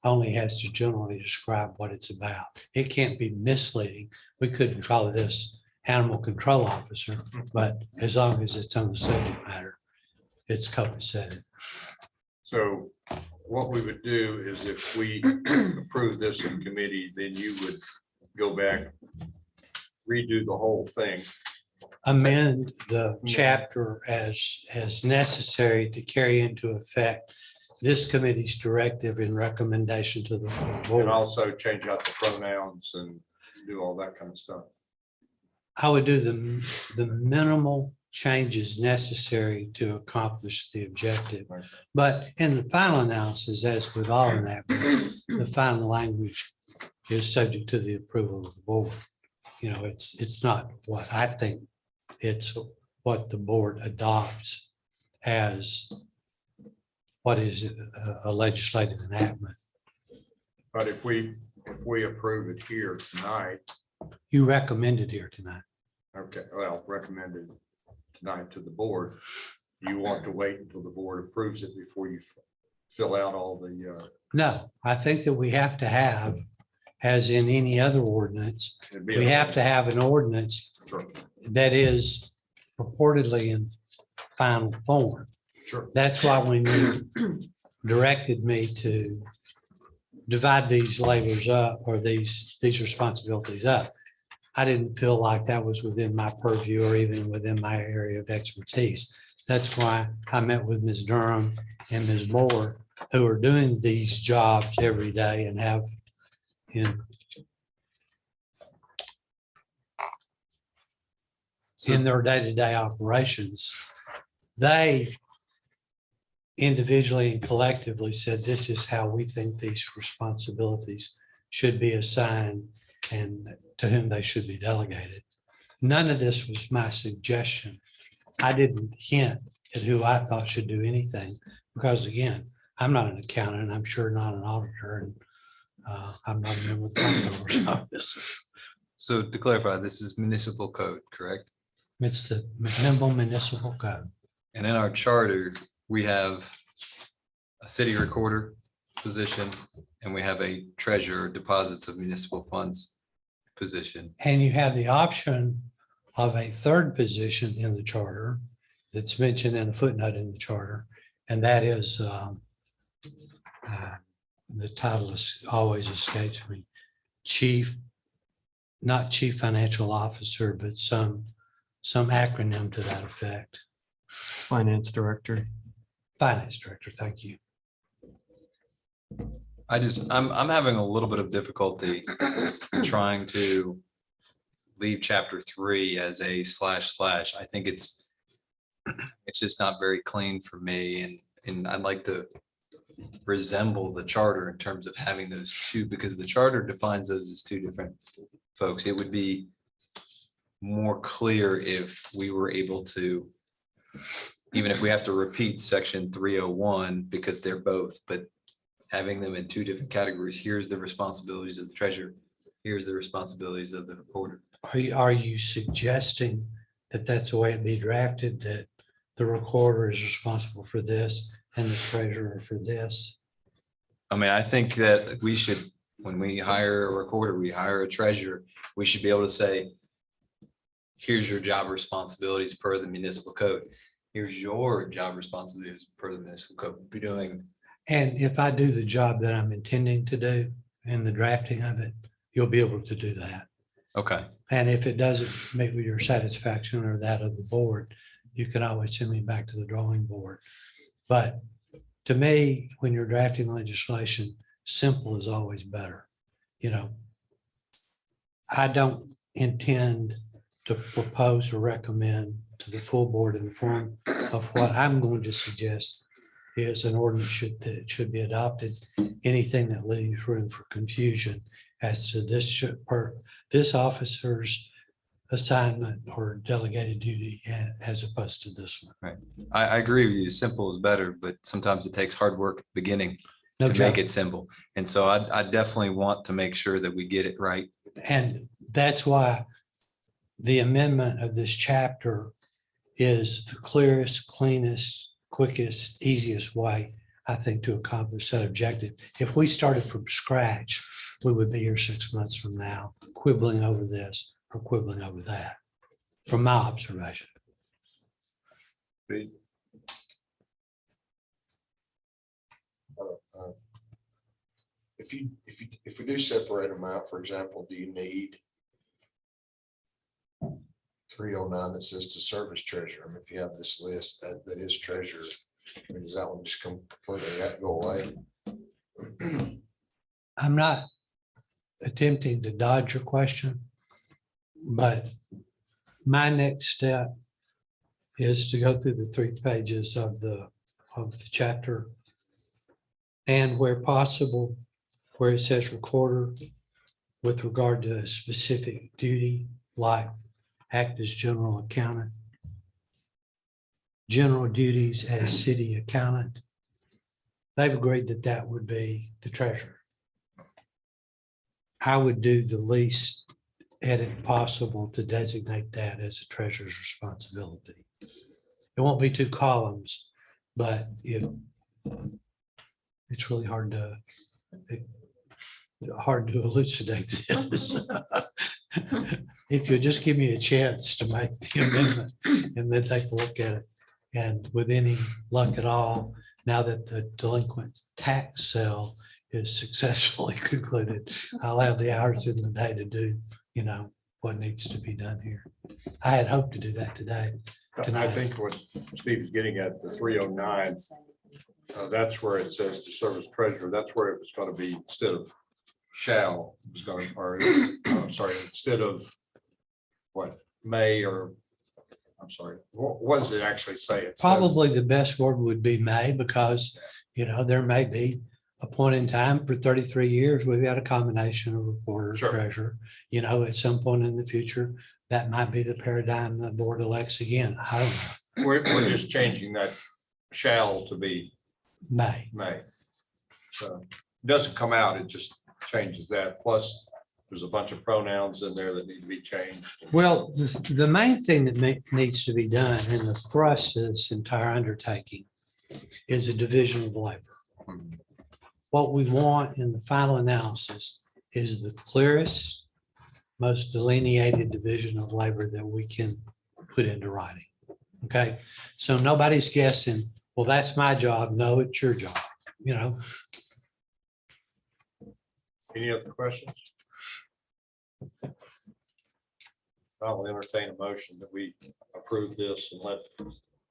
[SPEAKER 2] only has to generally describe what it's about. It can't be misleading. We couldn't call this animal control officer, but as long as it's on the subject matter, it's copacetic.
[SPEAKER 4] So what we would do is if we approve this in committee, then you would go back, redo the whole thing.
[SPEAKER 2] Amend the chapter as necessary to carry into effect this committee's directive and recommendation to the full
[SPEAKER 4] And
[SPEAKER 2] board.
[SPEAKER 4] also change out the pronouns and do all that kind of stuff.
[SPEAKER 2] I would do the minimal changes necessary to accomplish the objective.
[SPEAKER 4] Right.
[SPEAKER 2] But in the final analysis, as with all enactments, the final language is subject to the approval of the board. It's not what I think, it's what the board adopts as what is a legislative enactment.
[SPEAKER 4] But if we approve it here tonight,
[SPEAKER 2] You recommended here tonight.
[SPEAKER 4] okay, well, recommended tonight to the board, you want to wait until the board approves it before you fill out all the,
[SPEAKER 2] No, I think that we have to have, as in any other ordinance,
[SPEAKER 4] it'd be
[SPEAKER 2] we
[SPEAKER 4] a-
[SPEAKER 2] have to have an ordinance
[SPEAKER 4] Sure,
[SPEAKER 2] that is purportedly in final form.
[SPEAKER 4] sure.
[SPEAKER 2] That's why when you directed me to divide these labors up, or these responsibilities up, I didn't feel like that was within my purview or even within my area of expertise. That's why I met with Ms. Durham and Ms. Moore, who are doing these jobs every day and have in their day-to-day operations. They individually and collectively said, this is how we think these responsibilities should be assigned and to whom they should be delegated. None of this was my suggestion. I didn't hint at who I thought should do anything, because again, I'm not an accountant, I'm sure not an auditor, and I'm not a member of the comptroller's office.
[SPEAKER 8] So to clarify, this is municipal code, correct?
[SPEAKER 2] It's the Nimble Municipal Code.
[SPEAKER 8] And in our charter, we have a city recorder position and we have a treasurer deposits of municipal funds position.
[SPEAKER 2] And you have the option of a third position in the charter that's mentioned in a footnote in the charter. And that is, the title is always escapes me, not chief financial officer, but some acronym to that effect.
[SPEAKER 5] Finance director.
[SPEAKER 2] Finance director, thank you.
[SPEAKER 8] I'm having a little bit of difficulty trying to leave chapter 3 as a // I think it's just not very clean for me, and I'd like to resemble the charter in terms of having those two, because the charter defines those as two different folks. It would be more clear if we were able to, even if we have to repeat section 301 because they're both, but having them in two different categories. Here's the responsibilities of the treasurer. Here's the responsibilities of the recorder.
[SPEAKER 2] Are you suggesting that that's the way it be drafted, that the recorder is responsible for this and the treasurer for this?
[SPEAKER 8] I mean, I think that we should, when we hire a recorder, we hire a treasurer, we should be able to say, here's your job responsibilities per the municipal code. Here's your job responsibilities per the municipal code. Be doing,
[SPEAKER 2] And if I do the job that I'm intending to do in the drafting of it, you'll be able to do that.
[SPEAKER 8] okay,
[SPEAKER 2] And if it doesn't meet with your satisfaction or that of the board, you can always send me back to the drawing board. But to me, when you're drafting legislation, simple is always better. You know, I don't intend to propose or recommend to the full board in the form of what I'm going to suggest is an ordinance that should be adopted. Anything that leaves room for confusion as to this officer's assignment or delegated duty as opposed to this one.
[SPEAKER 8] I agree with you. Simple is better, but sometimes it takes hard work at the beginning
[SPEAKER 2] No
[SPEAKER 8] to make
[SPEAKER 2] joke.
[SPEAKER 8] it simple. And so I definitely want to make sure that we get it right.
[SPEAKER 2] And that's why the amendment of this chapter is the clearest, cleanest, quickest, easiest way, I think, to accomplish that objective. If we started from scratch, we would be here 6 months from now, quibbling over this or quibbling over that, from my observation.
[SPEAKER 7] If we do separate them out, for example, do you need 309 that says to service treasurer? I mean, if you have this list that is treasurer, I mean, does that one just come completely go away?
[SPEAKER 2] I'm not attempting to dodge your question, but my next step is to go through the 3 pages of the chapter. And where possible, where it says recorder with regard to a specific duty, like act as general accountant, general duties as city accountant, they've agreed that that would be the treasurer. I would do the least edit possible to designate that as a treasurer's responsibility. It won't be 2 columns, but it's really hard to elucidate this. If you'll just give me a chance to make the amendment and then take a look at it. And with any luck at all, now that the delinquent tax sale is successfully concluded, I'll have the hours in the day to do, what needs to be done here. I had hoped to do that today.
[SPEAKER 4] I think what Steve is getting at, the 309, that's where it says to service treasurer, that's where it was going to be instead of shall, it was going to, or I'm sorry, instead of what, may, or I'm sorry, what does it actually say? It says-
[SPEAKER 2] Probably the best word would be may, because, there may be a point in time for 33 years, we've got a combination of recorder,
[SPEAKER 4] Sure.
[SPEAKER 2] treasurer, at some point in the future, that might be the paradigm the board elects again. I don't
[SPEAKER 4] We're just changing that shall to be
[SPEAKER 2] know, may.
[SPEAKER 4] may. So it doesn't come out, it just changes that. Plus, there's a bunch of pronouns in there that need to be changed.
[SPEAKER 2] Well, the main thing that needs to be done in the thrust of this entire undertaking is a division of labor. What we want in the final analysis is the clearest, most delineated division of labor that we can put into writing. Okay, so nobody's guessing, well, that's my job. No, it's your job,
[SPEAKER 4] Any other questions? I'll entertain a motion that we approve this and let,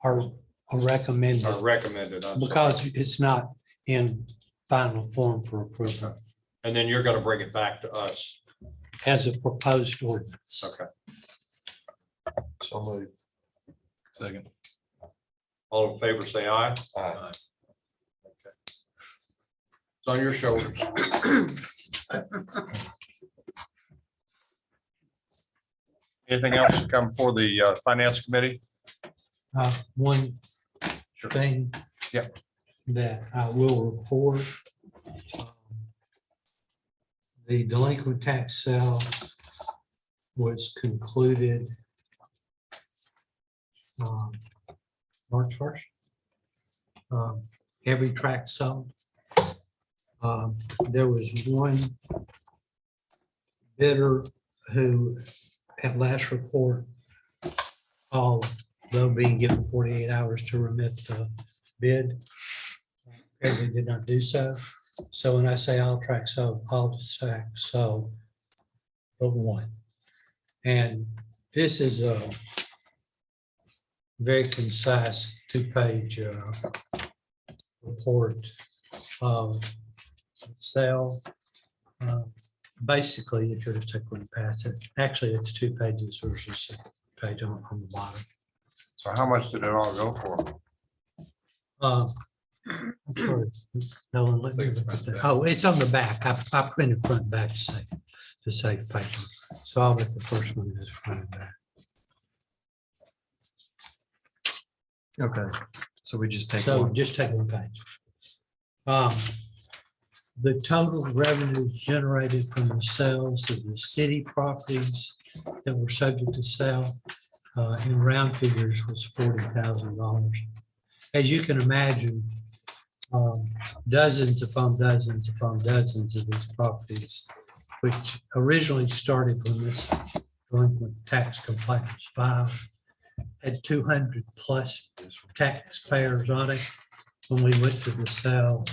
[SPEAKER 2] or recommend
[SPEAKER 4] or
[SPEAKER 2] it,
[SPEAKER 4] recommend it. I'm sorry.
[SPEAKER 2] because it's not in final form for approval
[SPEAKER 4] And then you're gonna bring it back to us.
[SPEAKER 2] as a proposed ordinance.
[SPEAKER 4] Okay.
[SPEAKER 7] So moved.
[SPEAKER 8] Second.
[SPEAKER 4] All in favor, say aye.
[SPEAKER 7] Aye.
[SPEAKER 4] Okay. It's on your shoulders. Anything else to come for the finance committee?
[SPEAKER 2] One
[SPEAKER 4] Sure.
[SPEAKER 2] thing.
[SPEAKER 4] Yep.
[SPEAKER 2] That I will report. The delinquent tax sale was concluded March 1st. Every tract sold. There was one bidder who at last report all, though being given 48 hours to remit the bid, apparently did not do so. So when I say all tracks sold, all tracks sold, but one. And this is a very concise two-page report of sale. Basically, if you're to take one and pass it, actually, it's 2 pages, there's just a page on the bottom.
[SPEAKER 4] So how much did it all go for?
[SPEAKER 2] I'm sorry, Nolan, let me look at that. Oh, it's on the back. I printed front and back to save paper. So I'll let the first one is front and back.
[SPEAKER 5] Okay, so we just take
[SPEAKER 2] So
[SPEAKER 5] one.
[SPEAKER 2] just take one page. The total revenues generated from the sales of the city properties that were subject to sale in round figures was $40,000. As you can imagine, dozens upon dozens upon dozens of these properties, which originally started when this delinquent tax complaint was filed, had 200 plus taxpayers on it. When we went to the sale,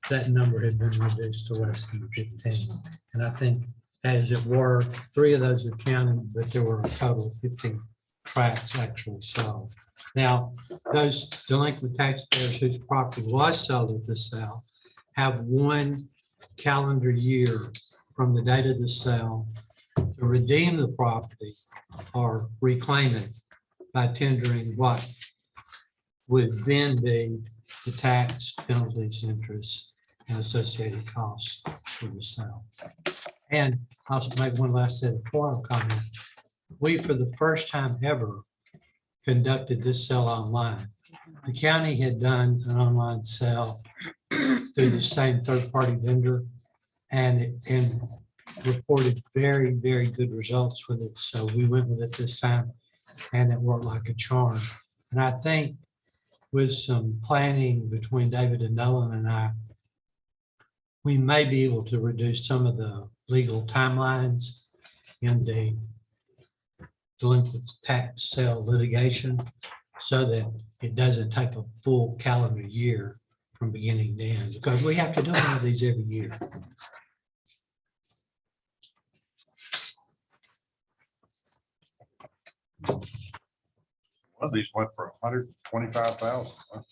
[SPEAKER 2] that number had been reduced to less than 15. And I think as it were, 3 of those are counted, but there were a total of 15 tracts actually sold. Now, those delinquent taxpayers whose property was sold at the sale have 1 calendar year from the date of the sale to redeem the property or reclaim it by tendering what would then be the tax, penalties, interest, and associated costs for the sale. And I'll make one last editorial comment. We, for the first time ever, conducted this sale online. The county had done an online sale through the same third-party vendor and reported very, very good results with it. So we went with it this time and it worked like a charm. And I think with some planning between David and Nolan and I, we may be able to reduce some of the legal timelines in the delinquent tax sale litigation so that it doesn't take a full calendar year from beginning to end, because we have to do one of these every year.
[SPEAKER 4] One of these went for 125,000.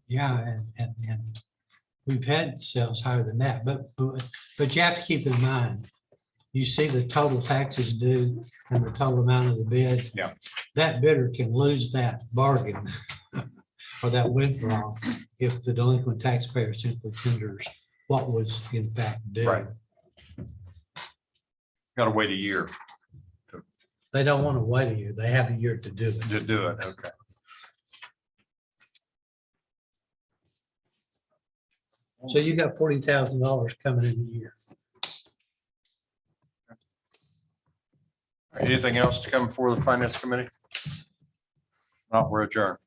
[SPEAKER 2] Yeah, and we've had sales higher than that, but you have to keep in mind, you see the total taxes due and the total amount of the bid.
[SPEAKER 4] Yeah.
[SPEAKER 2] That bidder can lose that bargain or that windfall if the delinquent taxpayer simply tenders what was in fact due.
[SPEAKER 4] Right. Got to wait a year
[SPEAKER 2] They don't want to wait a year. They have a year to do it.
[SPEAKER 4] to do it. Okay.
[SPEAKER 2] So you got $40,000 coming in a year.
[SPEAKER 4] Anything else to come before the finance committee? Not, we're adjourned.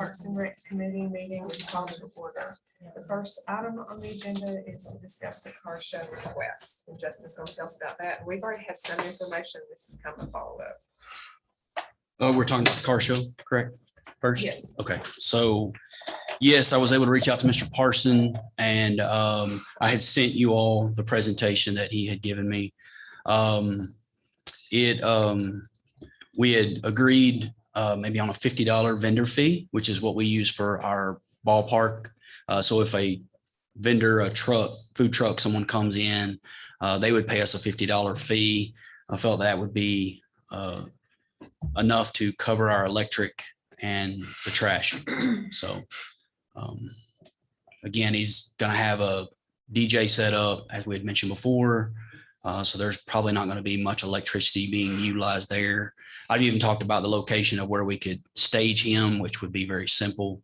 [SPEAKER 1] Parks and Rec Committee meeting is called to order. The first item on the agenda is to discuss the car show request. And Justin's going to tell us about that. We've already had some information. This is kind of a follow-up.
[SPEAKER 9] We're talking about the car show, correct? First?
[SPEAKER 1] Yes.
[SPEAKER 9] Okay, so yes, I was able to reach out to Mr. Parson and I had sent you all the presentation that he had given me. We had agreed maybe on a $50 vendor fee, which is what we use for our ballpark. So if a vendor, a truck, food truck, someone comes in, they would pay us a $50 fee. I felt that would be enough to cover our electric and the trash. So again, he's gonna have a DJ set up, as we had mentioned before. So there's probably not gonna be much electricity being utilized there. I've even talked about the location of where we could stage him, which would be very simple,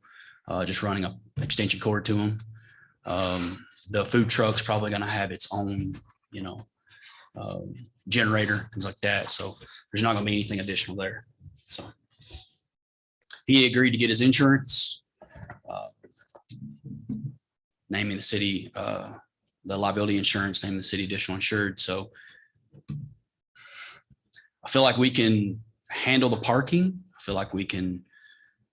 [SPEAKER 9] just running an extension cord to him. The food truck's probably gonna have its own, generator, things like that. So there's not gonna be anything additional there. So he agreed to get his insurance, naming the city, the liability insurance, naming the city additional insured. So I feel like we can handle the parking. I feel like we can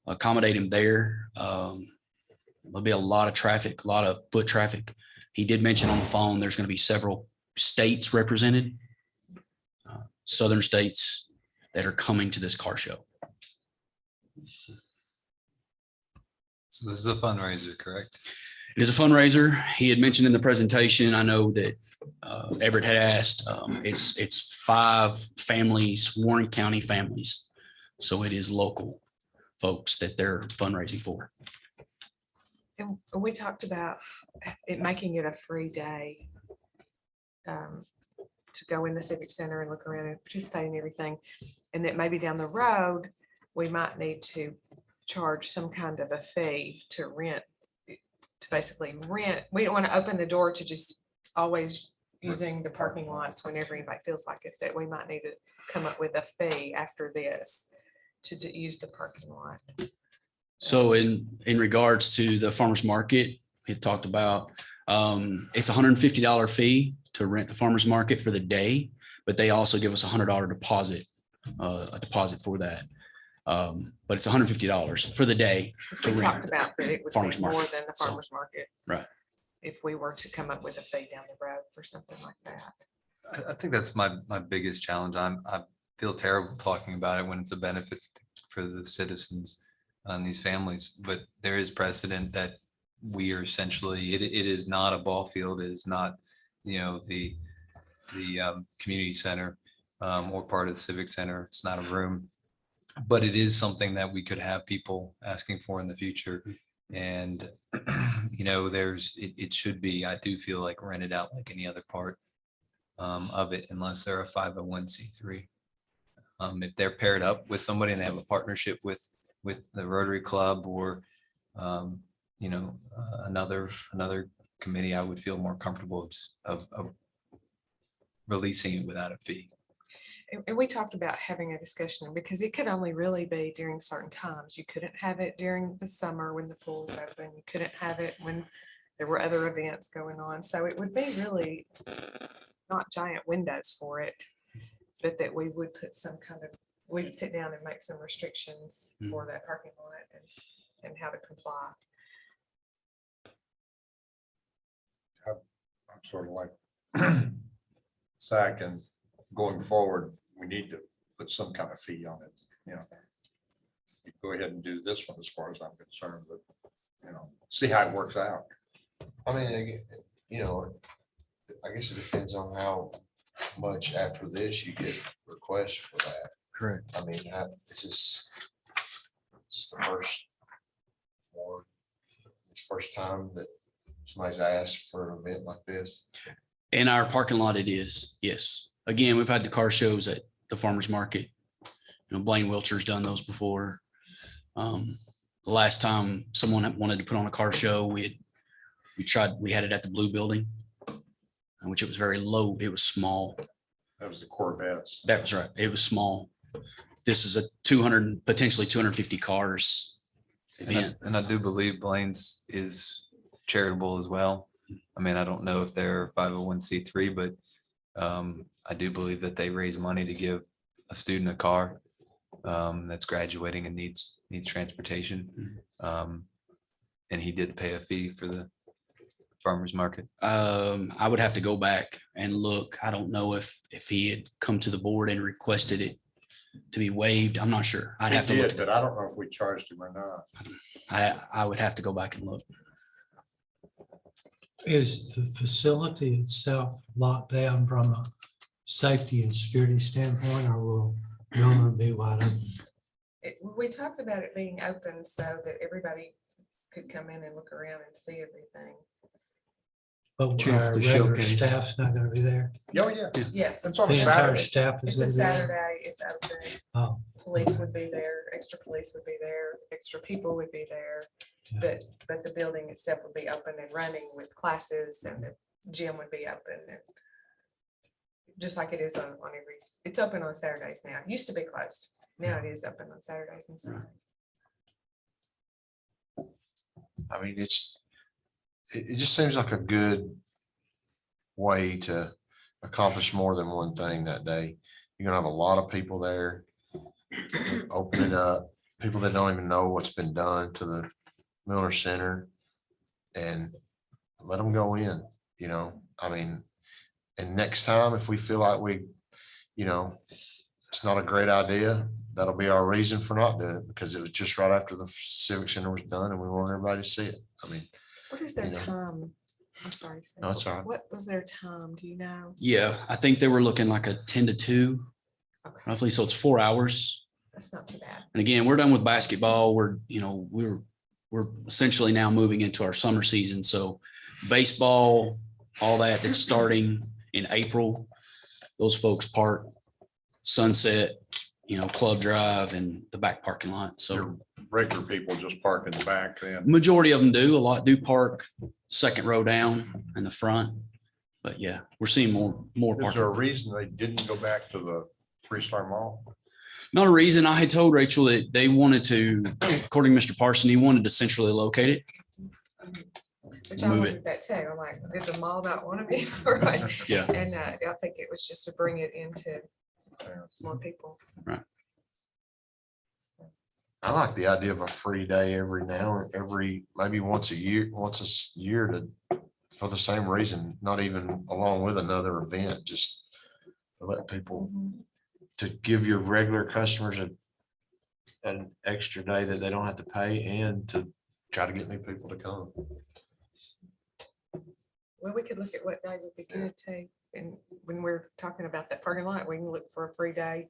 [SPEAKER 9] accommodate him there. There'll be a lot of traffic, a lot of foot traffic. He did mention on the phone, there's going to be several states represented, southern states that are coming to this car show.
[SPEAKER 8] So this is a fundraiser, correct?
[SPEAKER 9] It is a fundraiser. He had mentioned in the presentation, I know that Everett had asked, it's 5 families, Warren County families. So it is local folks that they're fundraising for.
[SPEAKER 1] And we talked about it, making it a free day to go in the Civic Center and look around and participate in everything. And that maybe down the road, we might need to charge some kind of a fee to rent, to basically rent. We don't want to open the door to just always using the parking lots whenever anybody feels like it, that we might need to come up with a fee after this to use the parking lot.
[SPEAKER 9] So in regards to the farmer's market, we had talked about, it's $150 fee to rent the farmer's market for the day, but they also give us $100 deposit, a deposit for that. But it's $150 for the day.
[SPEAKER 1] Because we talked about that it would
[SPEAKER 9] farmer's
[SPEAKER 1] be more
[SPEAKER 9] market.
[SPEAKER 1] than the
[SPEAKER 9] So,
[SPEAKER 1] farmer's market.
[SPEAKER 9] right.
[SPEAKER 1] If we were to come up with a fee down the road for something like that.
[SPEAKER 8] I think that's my biggest challenge. I feel terrible talking about it when it's a benefit for the citizens and these families, but there is precedent that we are essentially, it is not a ball field, it is not, the community center or part of the civic center. It's not a room, but it is something that we could have people asking for in the future. And, it should be, I do feel like rented out like any other part of it, unless they're a 501c3. If they're paired up with somebody and they have a partnership with the Rotary Club or, another committee, I would feel more comfortable of releasing it without a fee.
[SPEAKER 1] And we talked about having a discussion because it could only really be during certain times. You couldn't have it during the summer when the pool's open. You couldn't have it when there were other events going on. So it would be really not giant windows for it, but that we would put some kind of, we'd sit down and make some restrictions for that parking lot and how to comply.
[SPEAKER 4] I'm sort of like Zach, and going forward, we need to put some kind of fee on it, You go ahead and do this one as far as I'm concerned, but, see how it works out.
[SPEAKER 7] I mean, I guess it depends on how much after this you get requests for that.
[SPEAKER 5] Correct.
[SPEAKER 7] I mean, this is the first time that somebody's asked for an event like this.
[SPEAKER 9] In our parking lot, it is, yes. Again, we've had the car shows at the farmer's market. Blaine Wiltshire done those before. The last time someone wanted to put on a car show, we had it at the Blue Building, which it was very low. It was small.
[SPEAKER 4] That was the Corvettes.
[SPEAKER 9] That was right. It was small. This is a 200, potentially 250 cars event.
[SPEAKER 8] And I do believe Blaine's is charitable as well. I mean, I don't know if they're 501c3, but I do believe that they raise money to give a student a car that's graduating and needs transportation. And he did pay a fee for the farmer's market.
[SPEAKER 9] I would have to go back and look. I don't know if he had come to the board and requested it to be waived. I'm not sure. I'd
[SPEAKER 4] He
[SPEAKER 9] have to look.
[SPEAKER 4] did, but I don't know if we charged him or not.
[SPEAKER 9] I would have to go back and look.
[SPEAKER 2] Is the facility itself locked down from a safety and security standpoint, or will Gilman be wide open?
[SPEAKER 1] We talked about it being open so that everybody could come in and look around and see everything.
[SPEAKER 2] But
[SPEAKER 6] Chance
[SPEAKER 2] our
[SPEAKER 6] to
[SPEAKER 2] regular
[SPEAKER 6] showcase.
[SPEAKER 2] staff's not gonna be there.
[SPEAKER 4] Oh, yeah.
[SPEAKER 1] Yes,
[SPEAKER 4] It's on
[SPEAKER 2] The
[SPEAKER 4] a
[SPEAKER 2] entire
[SPEAKER 4] Saturday.
[SPEAKER 2] staff
[SPEAKER 1] it's
[SPEAKER 2] is
[SPEAKER 1] a
[SPEAKER 2] gonna be there.
[SPEAKER 1] Saturday, it's open.
[SPEAKER 2] Oh,
[SPEAKER 1] Police would be there, extra police would be there, extra people would be there.
[SPEAKER 2] Yeah.
[SPEAKER 1] But the building itself would be open and running with classes, and the gym would be open, and just like it is on every, it's open on Saturdays now. It used to be closed. Now it is open on Saturdays and Sundays.
[SPEAKER 7] I mean, it just seems like a good way to accomplish more than one thing that day. You're gonna have a lot of people there. Open it up, people that don't even know what's been done to the Miller Center, and let them go in, you know, I mean, and next time, if we feel like it's not a great idea, that'll be our reason for not doing it, because it was just right after the Civic Center was done and we want everybody to see it. I mean,
[SPEAKER 1] What is their
[SPEAKER 7] You know.
[SPEAKER 1] time? I'm sorry. Sam.
[SPEAKER 7] no, it's all right.
[SPEAKER 1] What was their time? Do you know?
[SPEAKER 9] Yeah, I think they were looking like a 10 to 2,
[SPEAKER 1] Okay,
[SPEAKER 9] roughly. So it's 4 hours.
[SPEAKER 1] that's not too bad.
[SPEAKER 9] And again, we're done with basketball. We're essentially now moving into our summer season. So baseball, all that is starting in April. Those folks park Sunset, Club Drive and the back parking lot. So
[SPEAKER 4] Regular people just park in the back then.
[SPEAKER 9] majority of them do. A lot do park second row down in the front. But yeah, we're seeing more
[SPEAKER 4] Is there a
[SPEAKER 9] parking.
[SPEAKER 4] reason they didn't go back to the Freestyle Mall?
[SPEAKER 9] Not a reason. I had told Rachel that they wanted to, according to Mr. Parson, he wanted to centrally locate it.
[SPEAKER 1] Which I
[SPEAKER 9] Move
[SPEAKER 1] wanted that too. I'm like, did the mall not want to be? Right.
[SPEAKER 9] Yeah.
[SPEAKER 1] And I think it was just to bring it into more people.
[SPEAKER 7] I like the idea of a free day maybe once a year for the same reason, not even along with another event, just to let people, to give your regular customers an extra day that they don't have to pay, and to try to get new people to come.
[SPEAKER 1] Well, we could look at what day would be good too. And when we're talking about that parking lot, we can look for a free day.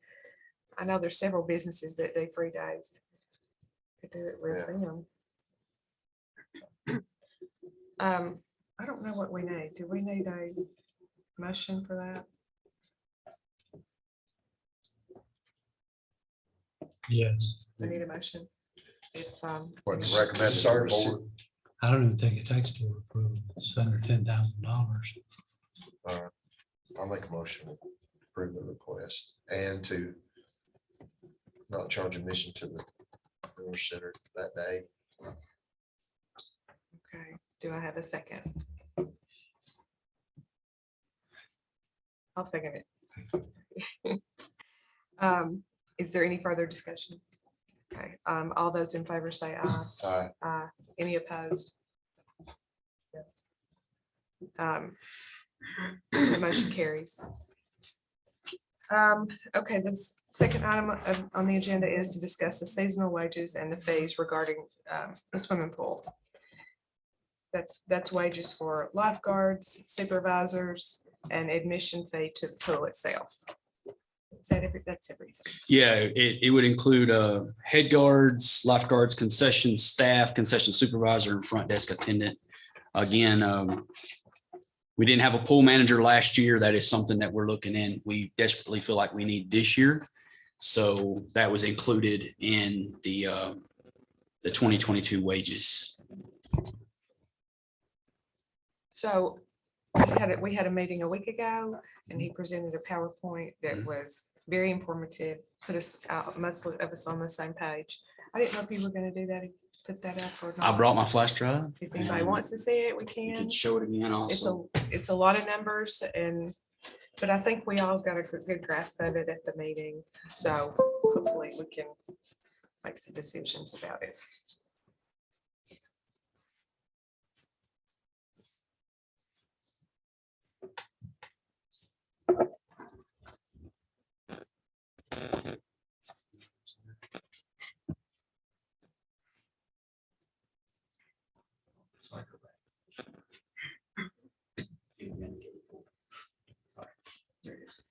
[SPEAKER 1] I know there's several businesses that do free days. Could do it with them. I don't know what we need. Do we need a motion for that?
[SPEAKER 2] yes.
[SPEAKER 1] We need a motion. If,
[SPEAKER 4] What
[SPEAKER 7] It's-
[SPEAKER 4] recommended
[SPEAKER 7] it's
[SPEAKER 4] to the
[SPEAKER 7] our deci-
[SPEAKER 4] board?
[SPEAKER 2] I don't even think it takes board approval. It's under $10,000.
[SPEAKER 7] I'll make a motion to approve the request and to not charge admission to the Miller Center that day.
[SPEAKER 1] okay, do I have a second? I'll second it. Is there any further discussion? Okay, all those in favor say aye. Aye. Any opposed? The motion carries. Okay, the second item on the agenda is to discuss the seasonal wages and the fees regarding the swimming pool. That's wages for lifeguards, supervisors, and admission fee to the pool itself. Is that that's everything?
[SPEAKER 9] Yeah, it would include head guards, lifeguards, concession staff, concession supervisor, and front desk attendant. Again, we didn't have a pool manager last year. That is something that we're looking in. We desperately feel like we need this year. So that was included in the 2022 wages.
[SPEAKER 1] So we had a meeting a week ago, and he presented a PowerPoint that was very informative, put us out, most of us on the same page. I didn't know if you were going to do that put that up or
[SPEAKER 9] I
[SPEAKER 1] not?
[SPEAKER 9] brought my flash drive.
[SPEAKER 1] If anybody
[SPEAKER 9] and
[SPEAKER 1] wants to see it, we
[SPEAKER 9] We
[SPEAKER 1] can.
[SPEAKER 9] could show it again
[SPEAKER 1] It's
[SPEAKER 9] also.
[SPEAKER 1] it's a lot of numbers but I think we all got a good grasp of it at the meeting. So hopefully we can make some decisions about it.
[SPEAKER 9] There it is.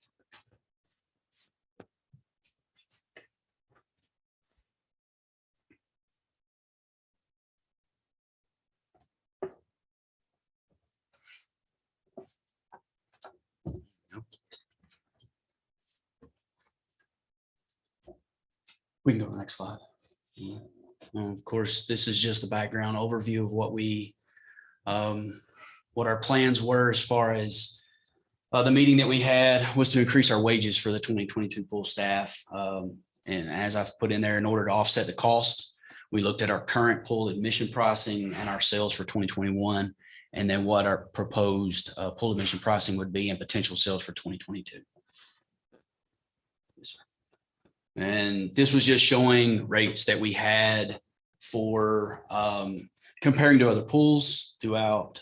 [SPEAKER 9] We can go to the next slide. Yeah. Of course, this is just a background overview of what our plans were as far as the meeting that we had was to increase our wages for the 2022 pool staff. And as I've put in there, in order to offset the cost, we looked at our current pool admission pricing and our sales for 2021, and then what our proposed pool admission pricing would be and potential sales for 2022. Yes, sir. And this was just showing rates that we had for comparing to other pools throughout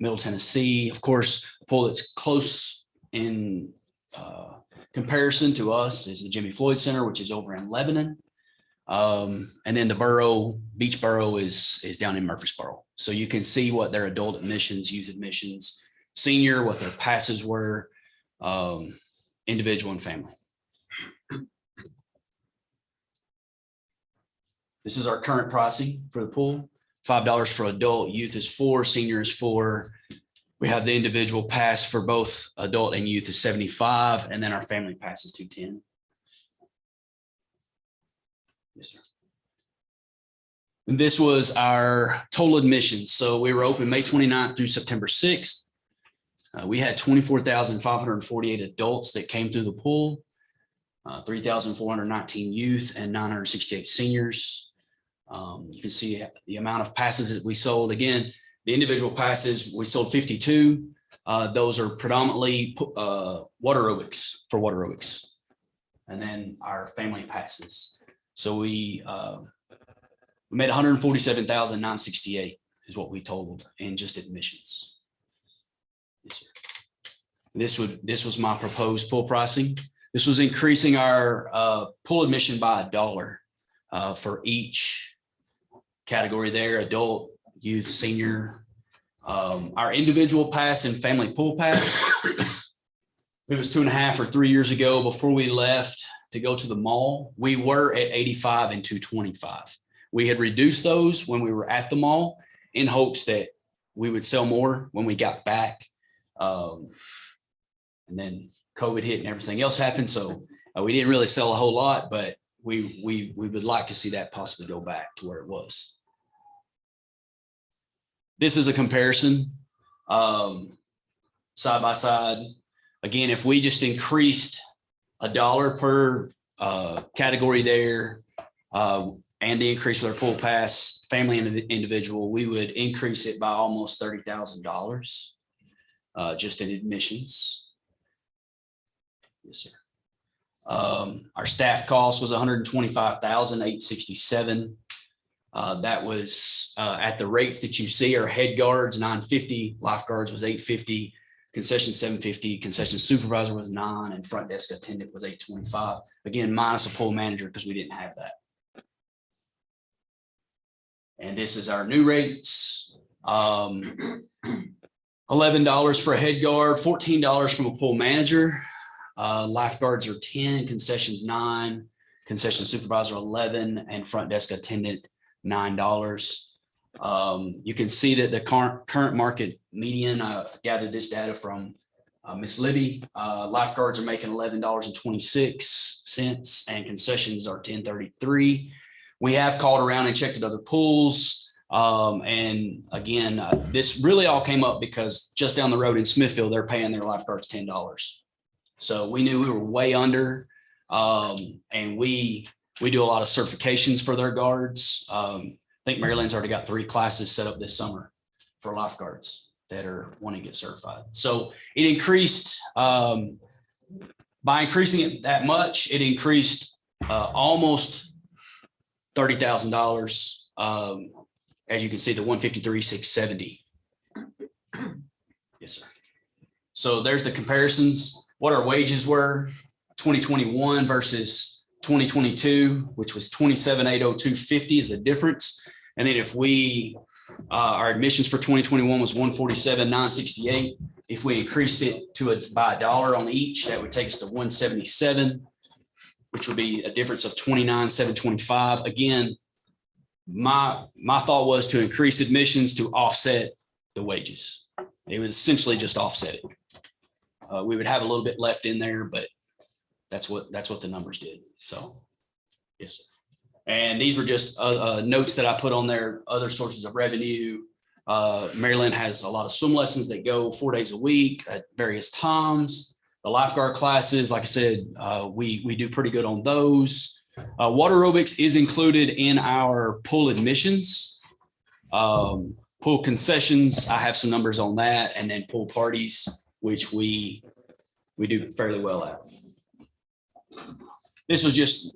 [SPEAKER 9] Middle Tennessee. Of course, a pool that's close in comparison to us is the Jimmy Floyd Center, which is over in Lebanon. And then the Beach Borough is down in Murfreesboro. So you can see what their adult admissions, youth admissions, senior, what their passes were, individual and family. This is our current pricing for the pool. $5 for adult, youth is $4, senior is $4. We have the individual pass for both adult and youth is $75, and then our family pass is $210. Yes, sir. And this was our total admissions. So we were open May 29th through September 6th. We had 24,548 adults that came through the pool, 3,419 youth, and 968 seniors. You can see the amount of passes that we sold. Again, the individual passes, we sold 52. Those are predominantly water aerobics for water aerobics. And then our family passes. So we made 147,968 is what we totaled in just admissions. Yes, sir. This was my proposed pool pricing. This was increasing our pool admission by $1 for each category there, adult, youth, senior. Our individual pass and family pool pass, it was 2.5 or 3 years ago before we left to go to the mall. We were at 85 and 225. We had reduced those when we were at the mall in hopes that we would sell more when we got back. And then COVID hit and everything else happened. So we didn't really sell a whole lot, but we would like to see that possibly go back to where it was. This is a comparison side by side. Again, if we just increased $1 per category there and the increase with our pool pass, family and individual, we would increase it by almost $30,000 just in admissions. Yes, sir. Our staff cost was $125,867. That was at the rates that you see. Our head guards $950, lifeguards was $850, concession $750, concession supervisor was $9, and front desk attendant was $825. Again, minus a pool manager because we didn't have that. And this is our new rates. $11 for a head guard, $14 from a pool manager. Lifeguards are 10, concessions 9, concession supervisor 11, and front desk attendant $9. You can see that the current market median, I gathered this data from Miss Libby. Lifeguards are making $11.26 and concessions are $10.33. We have called around and checked at other pools. And again, this really all came up because just down the road in Smithfield, they're paying their lifeguards $10. So we knew we were way under, and we do a lot of certifications for their guards. think Maryland's already got 3 classes set up this summer for lifeguards that are wanting to get certified. So it increased, by increasing it that much, it increased almost $30,000. As you can see, the 153,670. Yes, sir. So there's the comparisons, what our wages were, 2021 versus 2022, which was 27,802.50 is the difference. And then if we, our admissions for 2021 was 147,968. If we increased it to by $1 on each, that would take us to 177, which would be a difference of 29,725. Again, my thought was to increase admissions to offset the wages. It would essentially just offset it. We would have a little bit left in there, but that's what the numbers did. So, yes, sir. And these were just notes that I put on there, other sources of revenue. Maryland has a lot of swim lessons that go 4 days a week at various times. The lifeguard classes, like I said, we do pretty good on those. Water aerobics is included in our pool admissions. Pool concessions, I have some numbers on that, and then pool parties, which we do fairly well at. This was just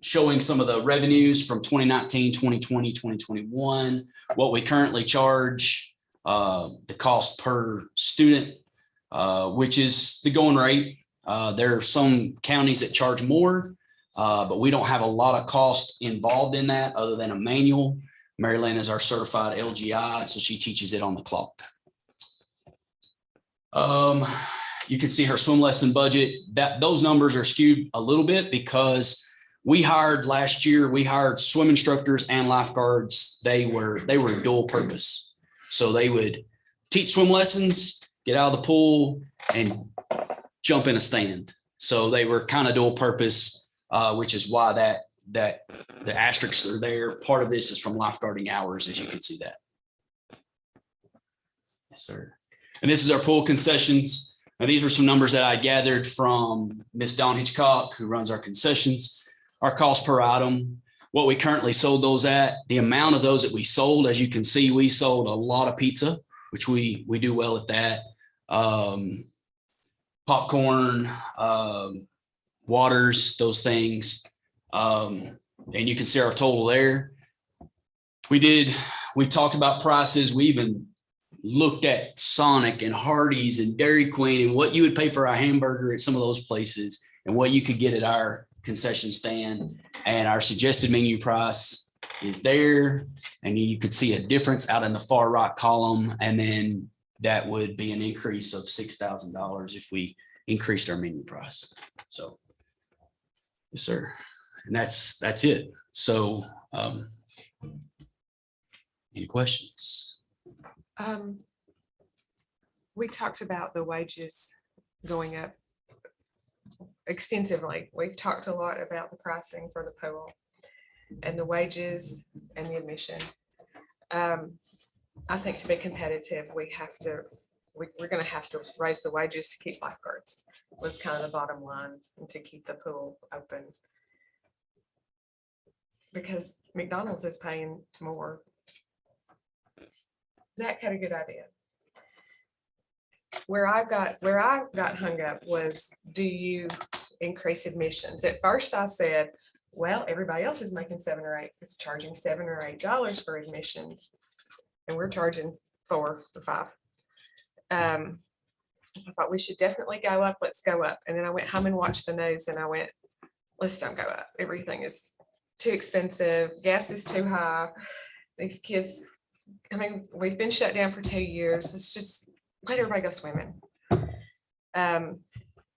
[SPEAKER 9] showing some of the revenues from 2019, 2020, 2021, what we currently charge, the cost per student, which is the going rate. There are some counties that charge more, but we don't have a lot of cost involved in that other than a manual. Maryland is our certified LGI, so she teaches it on the clock. You can see her swim lesson budget. Those numbers are skewed a little bit because last year we hired swim instructors and lifeguards. They were dual purpose. So they would teach swim lessons, get out of the pool, and jump in a stand. So they were kind of dual purpose, which is why that the asterisks are there. Part of this is from lifeguarding hours, as you can see that. Yes, sir. And this is our pool concessions. Now, these were some numbers that I gathered from Miss Dawn Hitchcock, who runs our concessions. Our cost per item, what we currently sold those at, the amount of those that we sold, as you can see, we sold a lot of pizza, which we do well at that. Popcorn, waters, those things. And you can see our total there. We talked about prices. We even looked at Sonic and Hardee's and Dairy Queen and what you would pay for a hamburger at some of those places and what you could get at our concession stand. And our suggested menu price is there. And you could see a difference out in the far right column. And then that would be an increase of $6,000 if we increased our menu price. So, yes, sir. And that's it. So, any questions?
[SPEAKER 1] We talked about the wages going up extensively. We've talked a lot about the pricing for the pool and the wages and the admission. I think to be competitive, we're going to have to raise the wages to keep lifeguards was kind of the bottom line, and to keep the pool open. Because McDonald's is paying more. Zach had a good idea. Where I got hung up was, do you increase admissions? At first I said, well, everybody else is making $7 or $8. It's charging $7 or $8 for admissions, and we're charging $4 or $5. I thought we should definitely go up. Let's go up. And then I went home and watched the news, and I went, let's don't go up. Everything is too expensive. Gas is too high. These kids, I mean, we've been shut down for 2 years. It's just let everybody go swimming.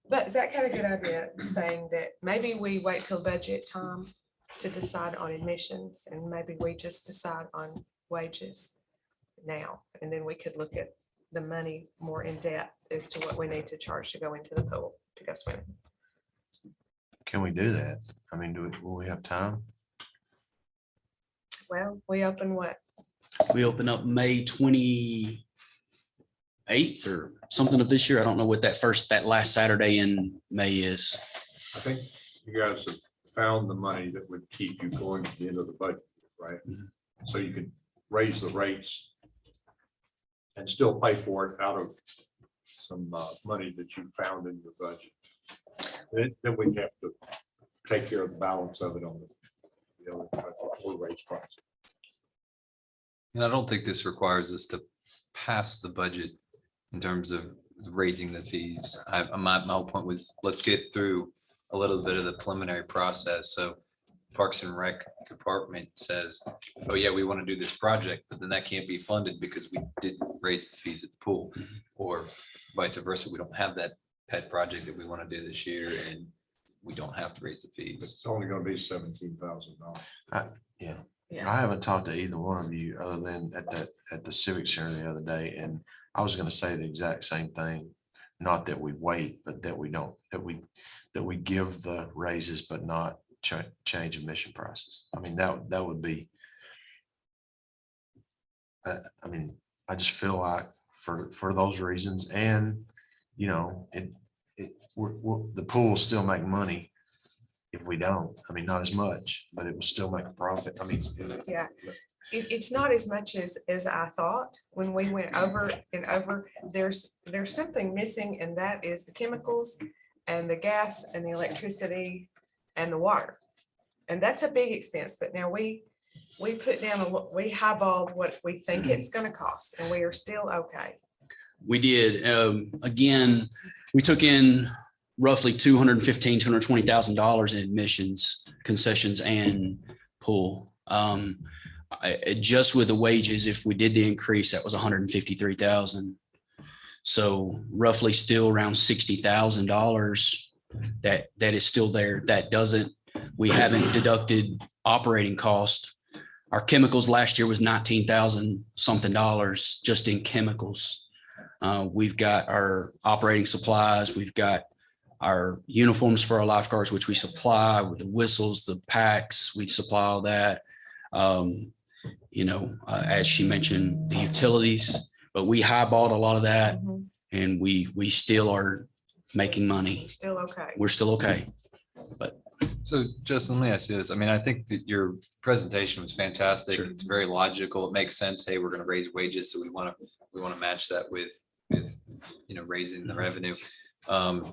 [SPEAKER 1] But Zach had a good idea, saying that maybe we wait till budget time to decide on admissions, and maybe we just decide on wages now. And then we could look at the money more in depth as to what we need to charge to go into the pool to go swimming.
[SPEAKER 7] Can we do that? I mean, will we have time?
[SPEAKER 1] Well, we open what?
[SPEAKER 9] We open up May 28th or something of this year. I don't know what that last Saturday in May is.
[SPEAKER 4] I think you guys have found the money that would keep you going to the end of the budget, right? so you could raise the rates and still pay for it out of some money that you found in your budget. Then we have to take care of the balance of it on the other budget or raise prices.
[SPEAKER 8] And I don't think this requires us to pass the budget in terms of raising the fees. My whole point was, let's get through a little bit of the preliminary process. So Parks and Rec Department says, oh yeah, we want to do this project, but then that can't be funded because we didn't raise the fees at the pool. Or vice versa, we don't have that pet project that we want to do this year and we don't have to raise the fees.
[SPEAKER 4] It's only gonna be $17,000.
[SPEAKER 7] Yeah.
[SPEAKER 1] Yeah.
[SPEAKER 7] I haven't talked to either one of you other than at the Civic Center the other day, and I was gonna say the exact same thing. Not that we wait, but that we don't, that we give the raises, but not change admission prices. I mean, that would be. I mean, I just feel like for those reasons, and you know, the pool will still make money if we don't. I mean, not as much, but it will still make a profit. I mean,
[SPEAKER 1] Yeah, it's not as much as I thought when we went over and over. There's something missing, and that is the chemicals and the gas and the electricity and the water. And that's a big expense, but now we put down, we highballed what we think it's gonna cost, and we are still okay.
[SPEAKER 9] We did. Again, we took in roughly $220,000 in admissions, concessions, and pool. Just with the wages, if we did the increase, that was $153,000. So roughly still around $60,000 that is still there. That doesn't, we haven't deducted operating cost. Our chemicals last year was $19,000 something just in chemicals. We've got our operating supplies. We've got our uniforms for our lifeguards, which we supply with the whistles, the packs, we supply all that. As she mentioned, the utilities, but we highballed a lot of that and we still are making money.
[SPEAKER 1] Still okay.
[SPEAKER 9] We're still okay. But
[SPEAKER 8] So Justin, let me ask you this. I mean, I think that your presentation was fantastic.
[SPEAKER 9] Sure.
[SPEAKER 8] It's very logical. It makes sense. Hey, we're going to raise wages. So we want to match that with raising the revenue.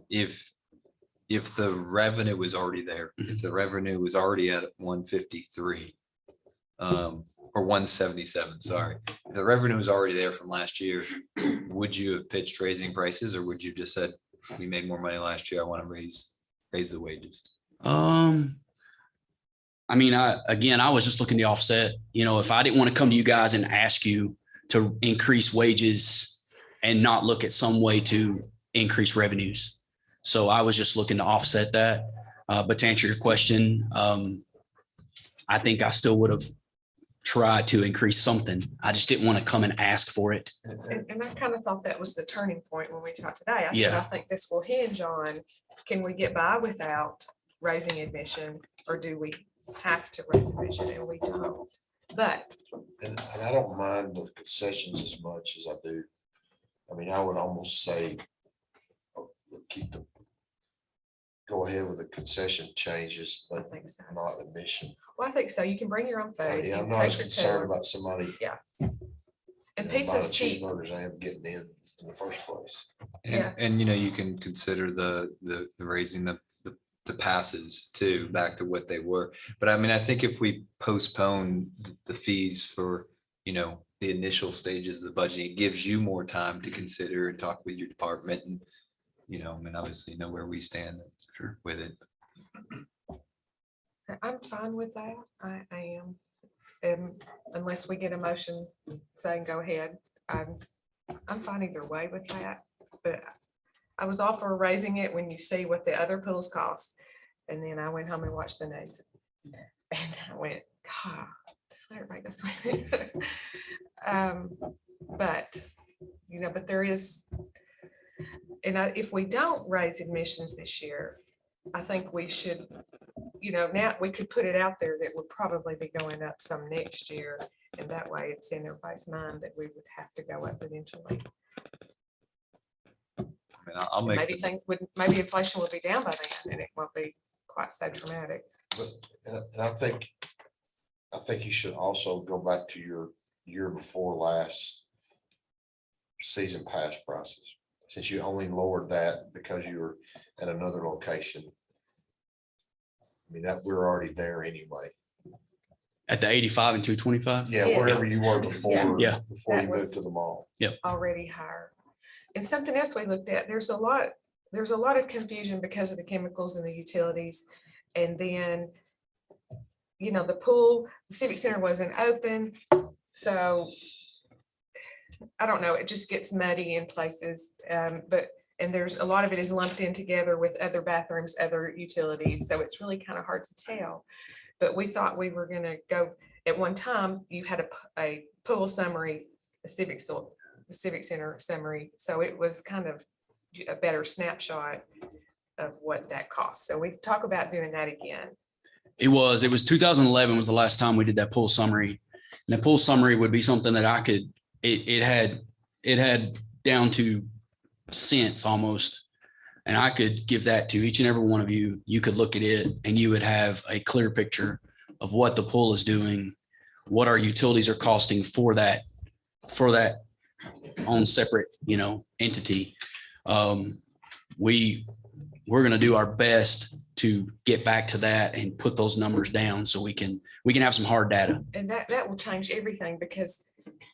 [SPEAKER 8] If the revenue was already there, if the revenue was already at 153 or 177, sorry, if the revenue was already there from last year, would you have pitched raising prices, or would you just said, we made more money last year, I want to raise the wages?
[SPEAKER 9] I was just looking to offset, if I didn't want to come to you guys and ask you to increase wages and not look at some way to increase revenues. So I was just looking to offset that. But to answer your question, I think I still would have tried to increase something. I just didn't want to come and ask for it.
[SPEAKER 1] And I kind of thought that was the turning point when we talked today. I said,
[SPEAKER 9] Yeah.
[SPEAKER 1] I think this will hinge on, can we get by without raising admission, or do we have to raise admission, and we don't? But
[SPEAKER 7] and I don't mind the concessions as much as I do. I mean, I would almost say, go ahead with the concession changes,
[SPEAKER 1] I
[SPEAKER 7] but
[SPEAKER 1] think so.
[SPEAKER 7] not admission.
[SPEAKER 1] Well, I think so. You can bring your own food.
[SPEAKER 7] Yeah,
[SPEAKER 1] you
[SPEAKER 7] I'm
[SPEAKER 1] can
[SPEAKER 7] not
[SPEAKER 1] take
[SPEAKER 7] as
[SPEAKER 1] your
[SPEAKER 7] concerned
[SPEAKER 1] tail.
[SPEAKER 7] about somebody.
[SPEAKER 1] And
[SPEAKER 7] buying
[SPEAKER 1] pizza's cheap.
[SPEAKER 7] cheeseburgers I am getting in the first place.
[SPEAKER 1] Yeah.
[SPEAKER 8] And you can consider the raising the passes too, back to what they were. But I mean, I think if we postpone the fees for, the initial stages of the budget, it gives you more time to consider and talk with your department and, obviously know where we stand with it.
[SPEAKER 1] I'm fine with that. I am. Unless we get a motion saying go ahead, I'm fine either way with that. But I was all for raising it when you see what the other pools cost. And then I went home and watched the news. And I went, God, just let everybody go swimming. But there is, and if we don't raise admissions this year, I think we should, now we could put it out there that would probably be going up some next year. And that way it's in everybody's mind that we would have to go up eventually.
[SPEAKER 8] I mean, I'll make,
[SPEAKER 1] Maybe inflation will be down by then and it won't be quite so dramatic.
[SPEAKER 7] But, and I think I think you should also go back to your year before last season pass prices, since you only lowered that because you were at another location. I mean, that we're already there anyway.
[SPEAKER 9] At the 85 and 225.
[SPEAKER 7] Yeah,
[SPEAKER 1] Yes.
[SPEAKER 7] wherever you were before,
[SPEAKER 9] Yeah.
[SPEAKER 7] before you
[SPEAKER 1] That was-
[SPEAKER 7] moved to the mall.
[SPEAKER 1] already higher. And something else we looked at, there's a lot of confusion because of the chemicals and the utilities. And then, you know, the pool, the civic center wasn't open, so I don't know, it just gets muddy in places. And there's a lot of it is lumped in together with other bathrooms, other utilities, so it's really kind of hard to tell. But we thought we were gonna go, at one time, you had a pool summary, a civic center summary, so it was kind of a better snapshot of what that costs. So we talk about doing that again.
[SPEAKER 9] It was 2011 was the last time we did that pool summary. And the pool summary would be something that I could, it had down to cents almost. And I could give that to each and every one of you. You could look at it and you would have a clear picture of what the pool is doing, what our utilities are costing for that own separate, entity. We're going to do our best to get back to that and put those numbers down so we can have some hard data.
[SPEAKER 1] And that will change everything because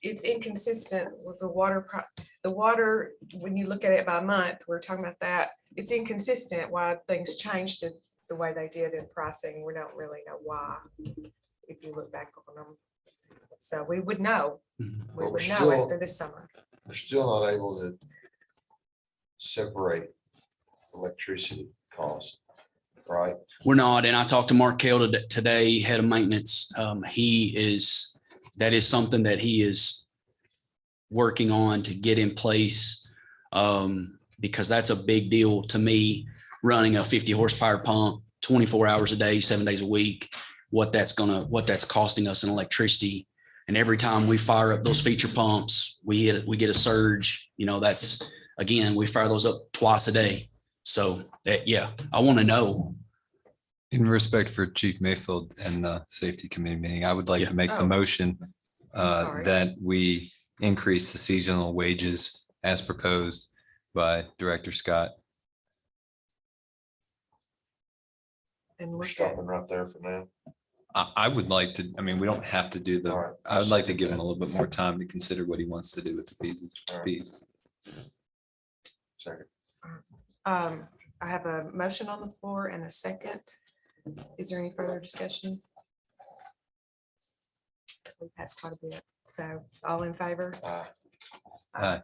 [SPEAKER 1] it's inconsistent with the water, when you look at it by month, we're talking about that. It's inconsistent why things changed the way they did in pricing. We don't really know why, if you look back on them. So we would know,
[SPEAKER 9] Mhm.
[SPEAKER 1] we
[SPEAKER 7] But
[SPEAKER 1] would
[SPEAKER 7] we're
[SPEAKER 1] know
[SPEAKER 7] still-
[SPEAKER 1] after this summer.
[SPEAKER 7] We're still not able to separate electricity costs, right?
[SPEAKER 9] We're not. And I talked to Mark Kale today, head of maintenance. That is something that he is working on to get in place. Because that's a big deal to me, running a 50 horsepower pump 24 hours a day, 7 days a week, what that's costing us in electricity. And every time we fire up those feature pumps, we get a surge, that's, again, we fire those up twice a day. So that, yeah, I want to know.
[SPEAKER 8] In respect for Chief Mayfield and the safety committee meeting, I would like to make the
[SPEAKER 1] Oh.
[SPEAKER 8] motion
[SPEAKER 1] sorry.
[SPEAKER 8] that we increase the seasonal wages as proposed by Director Scott.
[SPEAKER 1] And
[SPEAKER 7] We're
[SPEAKER 1] look at,
[SPEAKER 7] stopping right there for now.
[SPEAKER 8] I would like to, we don't have to do
[SPEAKER 7] All
[SPEAKER 8] the,
[SPEAKER 7] right.
[SPEAKER 8] I would like to give him a little bit more time to consider what he wants to do with the
[SPEAKER 7] All right.
[SPEAKER 8] fees.
[SPEAKER 7] Second.
[SPEAKER 1] I have a motion on the floor and a second. Is there any further discussion? We've had quite a bit. So all in favor?
[SPEAKER 8] Aye.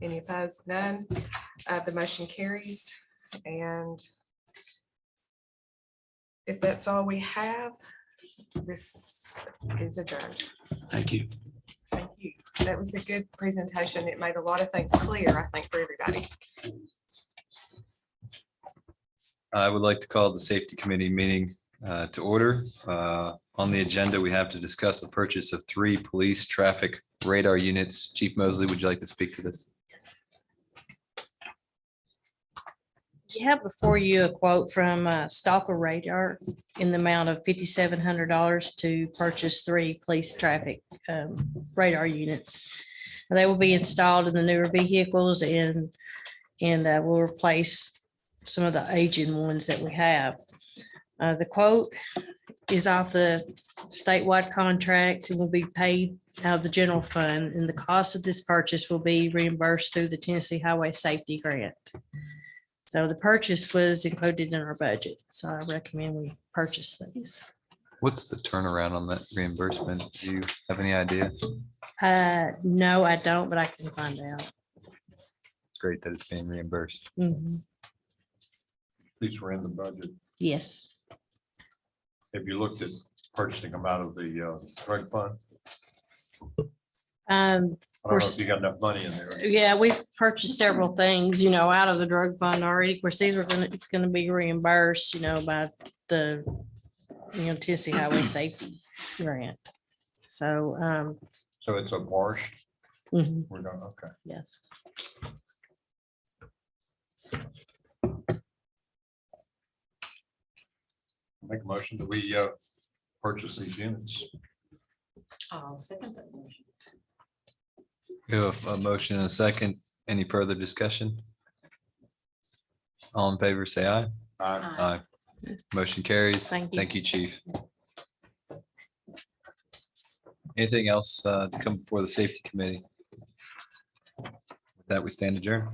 [SPEAKER 1] Any opposed? None. The motion carries. And if that's all we have, this is adjourned.
[SPEAKER 9] Thank you.
[SPEAKER 1] Thank you. That was a good presentation. It made a lot of things clear, I think, for everybody.
[SPEAKER 8] I would like to call the safety committee meeting to order. On the agenda, we have to discuss the purchase of 3 police traffic radar units. Chief Mosley, would you like to speak to this?
[SPEAKER 10] You have before you a quote from Stalker Radar in the amount of $5,700 to purchase 3 police traffic radar units. And they will be installed in the newer vehicles and will replace some of the aging ones that we have. The quote is off the statewide contract and will be paid out of the general fund. And the cost of this purchase will be reimbursed through the Tennessee Highway Safety Grant. So the purchase was included in our budget. So I recommend we purchase these.
[SPEAKER 8] What's the turnaround on that reimbursement? Do you have any idea?
[SPEAKER 10] No, I don't, but I can find out.
[SPEAKER 8] It's great that it's being reimbursed.
[SPEAKER 10] Mhm.
[SPEAKER 4] These were in the budget.
[SPEAKER 10] Yes.
[SPEAKER 4] Have you looked at purchasing them out of the drug fund? I don't know if you got enough money in there.
[SPEAKER 10] Yeah, we've purchased several things, out of the drug fund already. Of course, it's gonna be reimbursed, by the, Tennessee Highway Safety Grant. So,
[SPEAKER 4] So it's a wash.
[SPEAKER 10] mhm,
[SPEAKER 4] We're going, okay.
[SPEAKER 10] yes.
[SPEAKER 4] Make a motion that we purchase these units.
[SPEAKER 3] I'll second that motion.
[SPEAKER 8] We have a motion and a second. Any further discussion? All in favor, say aye.
[SPEAKER 4] I
[SPEAKER 8] Aye. Motion carries.
[SPEAKER 10] Thank you.
[SPEAKER 8] Thank you, chief. Anything else to come before the safety committee? With that, we stand adjourned.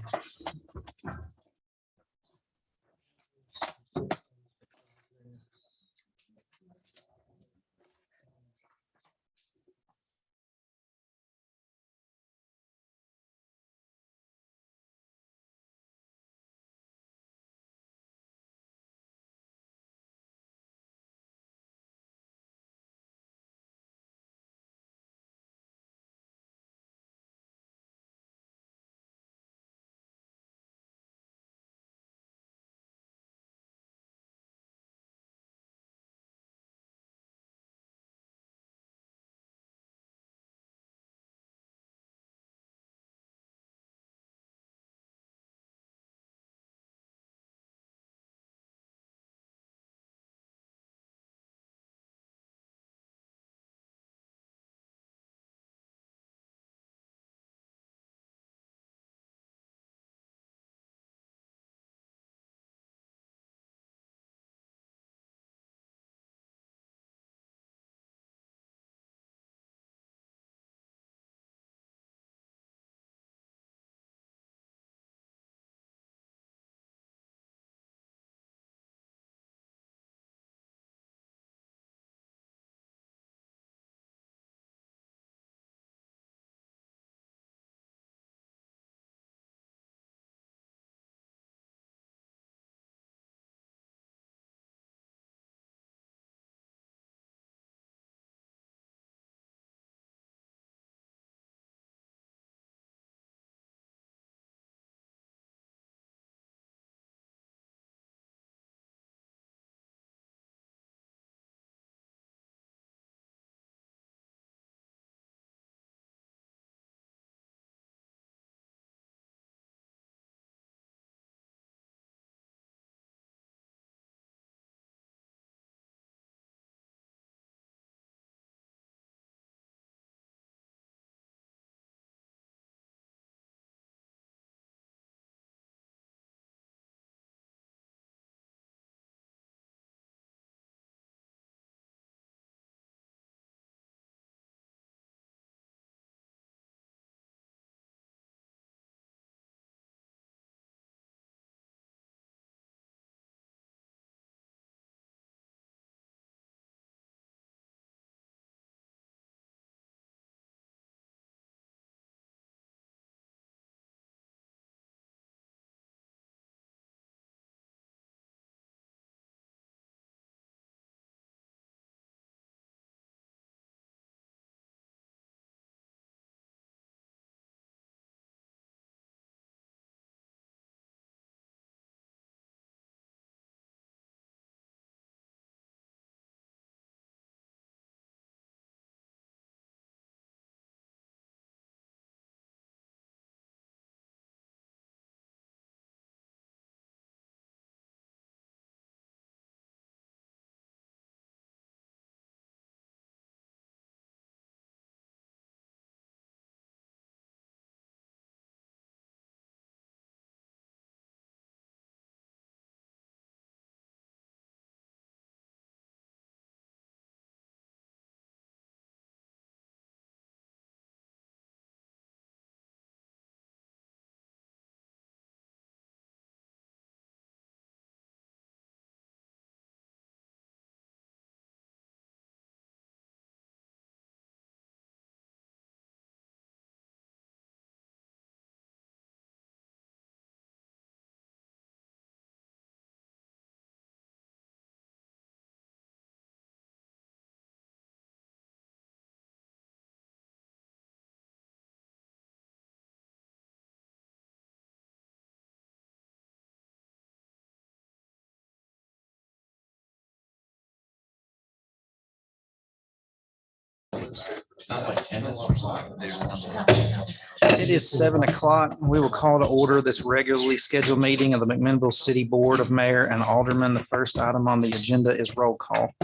[SPEAKER 6] It is 7 o'clock. We will call to order this regularly scheduled meeting of the McMinnville City Board of Mayor and Aldermen. The first item on the agenda is roll call.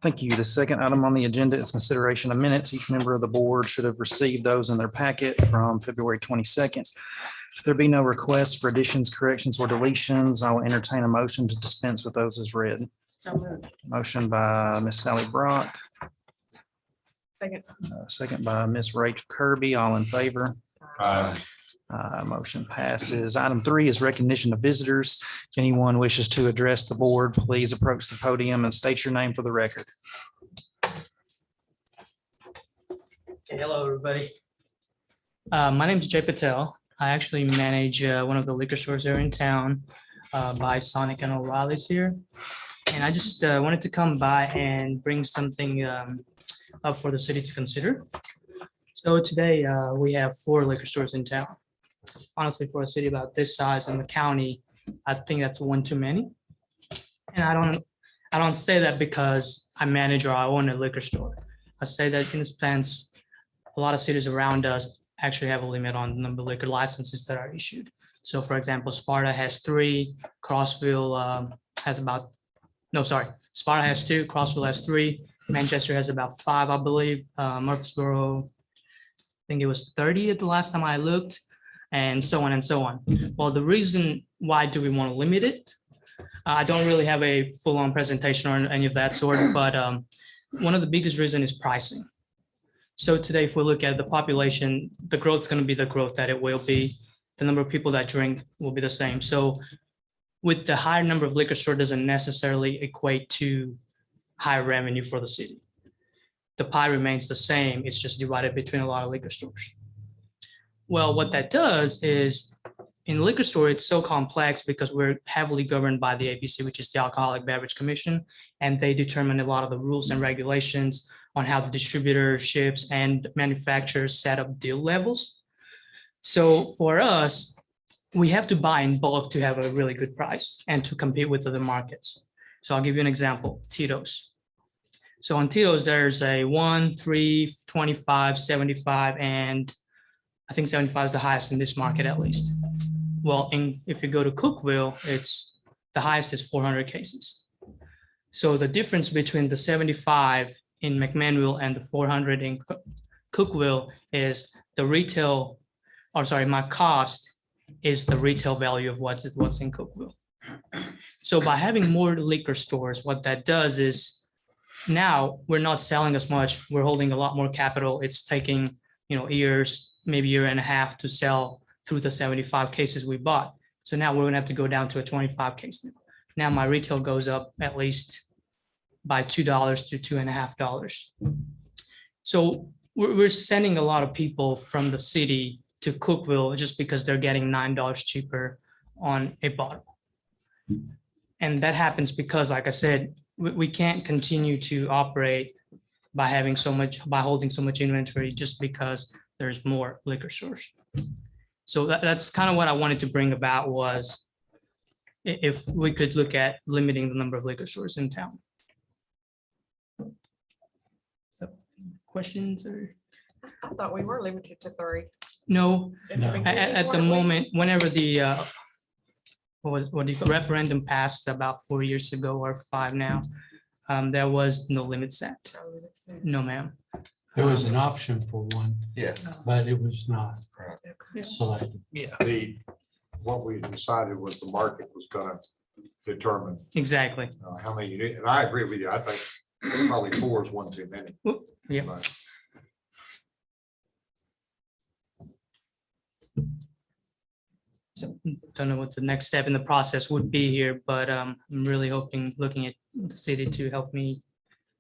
[SPEAKER 6] Thank you. The second item on the agenda is consideration of minutes. Each member of the board should have received those in their packet from February 22nd. If there be no requests for additions, corrections, or deletions, I will entertain a motion to dispense with those as read.
[SPEAKER 3] So moved.
[SPEAKER 6] Motion by Ms. Sally Brock,
[SPEAKER 1] Second.
[SPEAKER 6] second by Ms. Rachel Kirby. All in favor? Motion passes. Item 3 is recognition of visitors. If anyone wishes to address the board, please approach the podium and state your name for the record.
[SPEAKER 11] Hello, everybody. My name is Jay Patel. I actually manage one of the liquor stores here in town by Sonic and O'Reilly's here. And I just wanted to come by and bring something up for the city to consider. So today we have 4 liquor stores in town. Honestly, for a city about this size in the county, I think that's one too many. And I don't say that because I manage or I own a liquor store. I say that in this sense, a lot of cities around us actually have a limit on the number of liquor licenses that are issued. So for example, Sparta has 3, Crossville has about, no, sorry, Sparta has 2, Crossville has 3, Manchester has about 5, I believe, Murfreesboro, I think it was 30 at the last time I looked, and so on and so on. Well, the reason why do we want to limit it? I don't really have a full-on presentation or any of that sort, but one of the biggest reasons is pricing. So today, if we look at the population, the growth is going to be the growth that it will be. The number of people that drink will be the same. So with the higher number of liquor stores doesn't necessarily equate to higher revenue for the city. The pie remains the same. It's just divided between a lot of liquor stores. Well, what that does is in liquor store, it's so complex because we're heavily governed by the ABC, which is the Alcoholic Beverage Commission, and they determine a lot of the rules and regulations on how the distributorships and manufacturers set up deal levels. So for us, we have to buy in bulk to have a really good price and to compete with other markets. So I'll give you an example, Tito's. So on Tito's, there's a 1, 3, 25, 75, and I think 75 is the highest in this market at least. Well, if you go to Cookville, it's the highest is 400 cases. So the difference between the 75 in McMinnville and the 400 in Cookville is the retail, or sorry, my cost is the retail value of what's in Cookville. So by having more liquor stores, what that does is now we're not selling as much. We're holding a lot more capital. It's taking, years, maybe a year and a half to sell through the 75 cases we bought. So now we're gonna have to go down to a 25 case. Now my retail goes up at least by $2 to $2.50. So we're sending a lot of people from the city to Cookville just because they're getting $9 cheaper on a bottle. And that happens because, like I said, we can't continue to operate by holding so much inventory just because there's more liquor stores. So that's kind of what I wanted to bring about was if we could look at limiting the number of liquor stores in town. So, questions or?
[SPEAKER 1] I thought we were limited to 3.
[SPEAKER 11] No,
[SPEAKER 1] In the beginning,
[SPEAKER 11] at the
[SPEAKER 1] weren't we?
[SPEAKER 11] moment, whenever the what do you call referendum passed about 4 years ago or 5 now, there was no limit set.
[SPEAKER 1] Oh, let's see.
[SPEAKER 11] No, ma'am.
[SPEAKER 2] There was an option for one,
[SPEAKER 7] Yeah.
[SPEAKER 2] but it was not
[SPEAKER 1] Okay.
[SPEAKER 2] selected.
[SPEAKER 11] Yeah,
[SPEAKER 4] What we decided was the market was gonna determine
[SPEAKER 11] exactly.
[SPEAKER 4] how many you need, and I agree with you, I think probably 4 is one too many.
[SPEAKER 11] Yeah.
[SPEAKER 4] But
[SPEAKER 11] So don't know what the next step in the process would be here, but I'm really looking at the city to help me.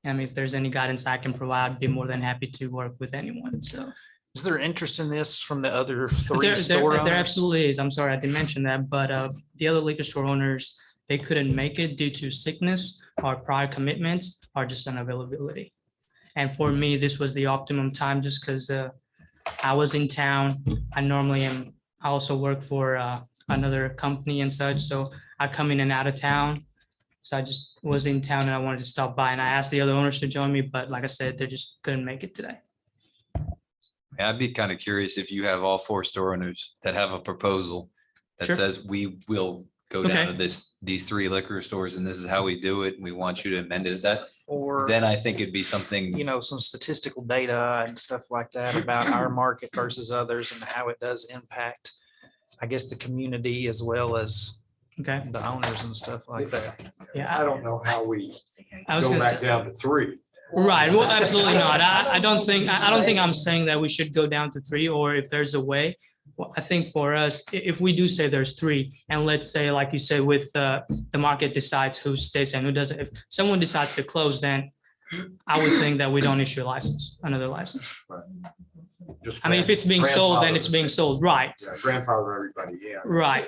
[SPEAKER 11] I mean, if there's any guidance I can provide, I'd be more than happy to work with anyone. So
[SPEAKER 6] Is there interest in this from the other
[SPEAKER 11] there,
[SPEAKER 6] 3
[SPEAKER 11] there,
[SPEAKER 6] store
[SPEAKER 11] there
[SPEAKER 6] owners?
[SPEAKER 11] absolutely is. I'm sorry, I didn't mention that, but the other liquor store owners, they couldn't make it due to sickness or prior commitments or just unavailability. And for me, this was the optimum time just because I was in town. I normally am. I also work for another company and such. So I come in and out of town. So I just was in town and I wanted to stop by and I asked the other owners to join me, but like I said, they just couldn't make it today.
[SPEAKER 8] Yeah, I'd be kind of curious if you have all 4 store owners that have a proposal that
[SPEAKER 11] Sure.
[SPEAKER 8] says we will go down
[SPEAKER 11] Okay.
[SPEAKER 8] to these 3 liquor stores and this is how we do it. And we want you to amend it.
[SPEAKER 12] Or,
[SPEAKER 8] Then I think it'd be something.
[SPEAKER 12] you know, some statistical data and stuff like that about our market versus others and how it does impact, I guess, the community as well as
[SPEAKER 11] Okay,
[SPEAKER 12] the owners and stuff like that.
[SPEAKER 11] yeah.
[SPEAKER 2] I don't know how we
[SPEAKER 11] I was
[SPEAKER 2] go
[SPEAKER 11] gonna
[SPEAKER 2] back
[SPEAKER 11] say,
[SPEAKER 2] down to 3.
[SPEAKER 11] right, well, absolutely not. I don't think, I don't think I'm saying that we should go down to 3, or if there's a way. Well, I think for us, if we do say there's 3, and let's say, like you say, with the market decides who stays and who doesn't, if someone decides to close, then I would think that we don't issue a license, another license. I mean, if it's being sold, then it's being sold, right?
[SPEAKER 2] Grandfather, everybody, yeah.
[SPEAKER 11] Right.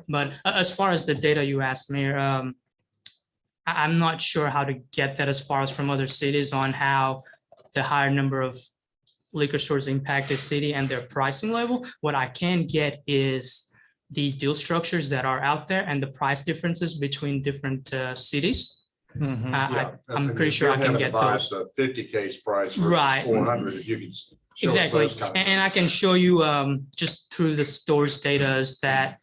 [SPEAKER 11] But as far as the data you asked me, I'm not sure how to get that as far as from other cities on how the higher number of liquor stores impact the city and their pricing level. What I can get is the deal structures that are out there and the price differences between different cities.
[SPEAKER 12] Mhm.
[SPEAKER 11] I'm pretty sure I can get those.
[SPEAKER 2] 50 case price
[SPEAKER 11] Right.
[SPEAKER 2] 400, if you can. show us
[SPEAKER 11] Exactly.
[SPEAKER 2] those kind of
[SPEAKER 11] And I can show you just through the stores data is that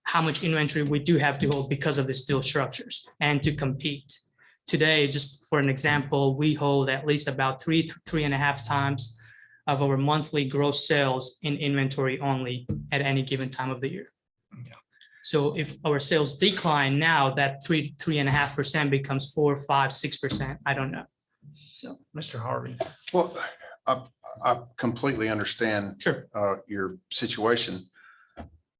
[SPEAKER 11] how much inventory we do have to hold because of the steel structures and to compete. Today, just for an example, we hold at least about 3.5 times of our monthly gross sales in inventory only at any given time of the year. So if our sales decline now, that 3.5% becomes 4, 5, 6%. I don't know. So,
[SPEAKER 12] Mr. Harvey.
[SPEAKER 4] Well, I completely understand
[SPEAKER 11] sure.
[SPEAKER 4] your situation.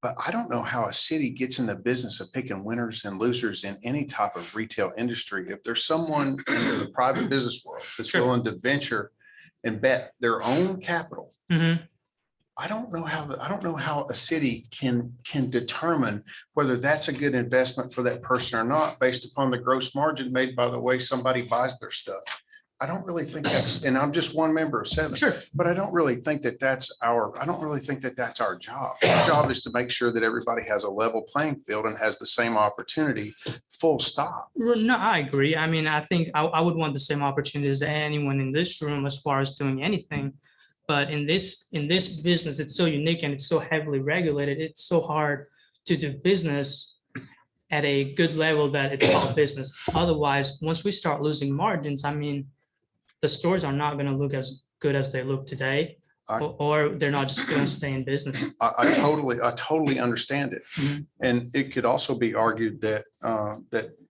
[SPEAKER 4] But I don't know how a city gets in the business of picking winners and losers in any type of retail industry. If there's someone in the private business world that's
[SPEAKER 11] Sure.
[SPEAKER 4] willing to venture and bet their own capital,
[SPEAKER 11] Mhm.
[SPEAKER 4] I don't know how a city can determine whether that's a good investment for that person or not, based upon the gross margin made by the way somebody buys their stuff. I don't really think that's, and I'm just one member of 7.
[SPEAKER 11] Sure.
[SPEAKER 4] But I don't really think that that's our job. Our job is to make sure that everybody has a level playing field and has the same opportunity, full stop.
[SPEAKER 11] No, I agree. I mean, I think I would want the same opportunities as anyone in this room as far as doing anything. But in this business, it's so unique and it's so heavily regulated. It's so hard to do business at a good level that it's all business. Otherwise, once we start losing margins, I mean, the stores are not going to look as good as they look today, or they're not just going to stay in business.
[SPEAKER 4] I totally understand it.
[SPEAKER 11] Mhm.
[SPEAKER 4] And it could also be argued that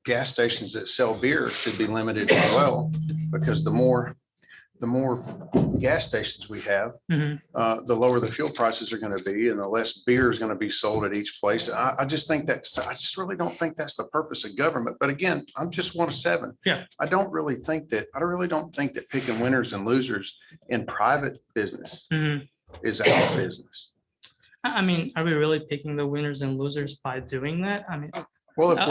[SPEAKER 4] gas stations that sell beer should be limited as well, because the more gas stations we have,
[SPEAKER 11] Mhm.
[SPEAKER 4] the lower the fuel prices are going to be and the less beer is going to be sold at each place. I just really don't think that's the purpose of government. But again, I'm just one of 7.
[SPEAKER 11] Yeah.
[SPEAKER 4] I really don't think that picking winners and losers in private business
[SPEAKER 11] Mhm.
[SPEAKER 4] is our business.
[SPEAKER 11] I mean, are we really picking the winners and losers by doing that? I mean,
[SPEAKER 4] Well, if
[SPEAKER 11] there's-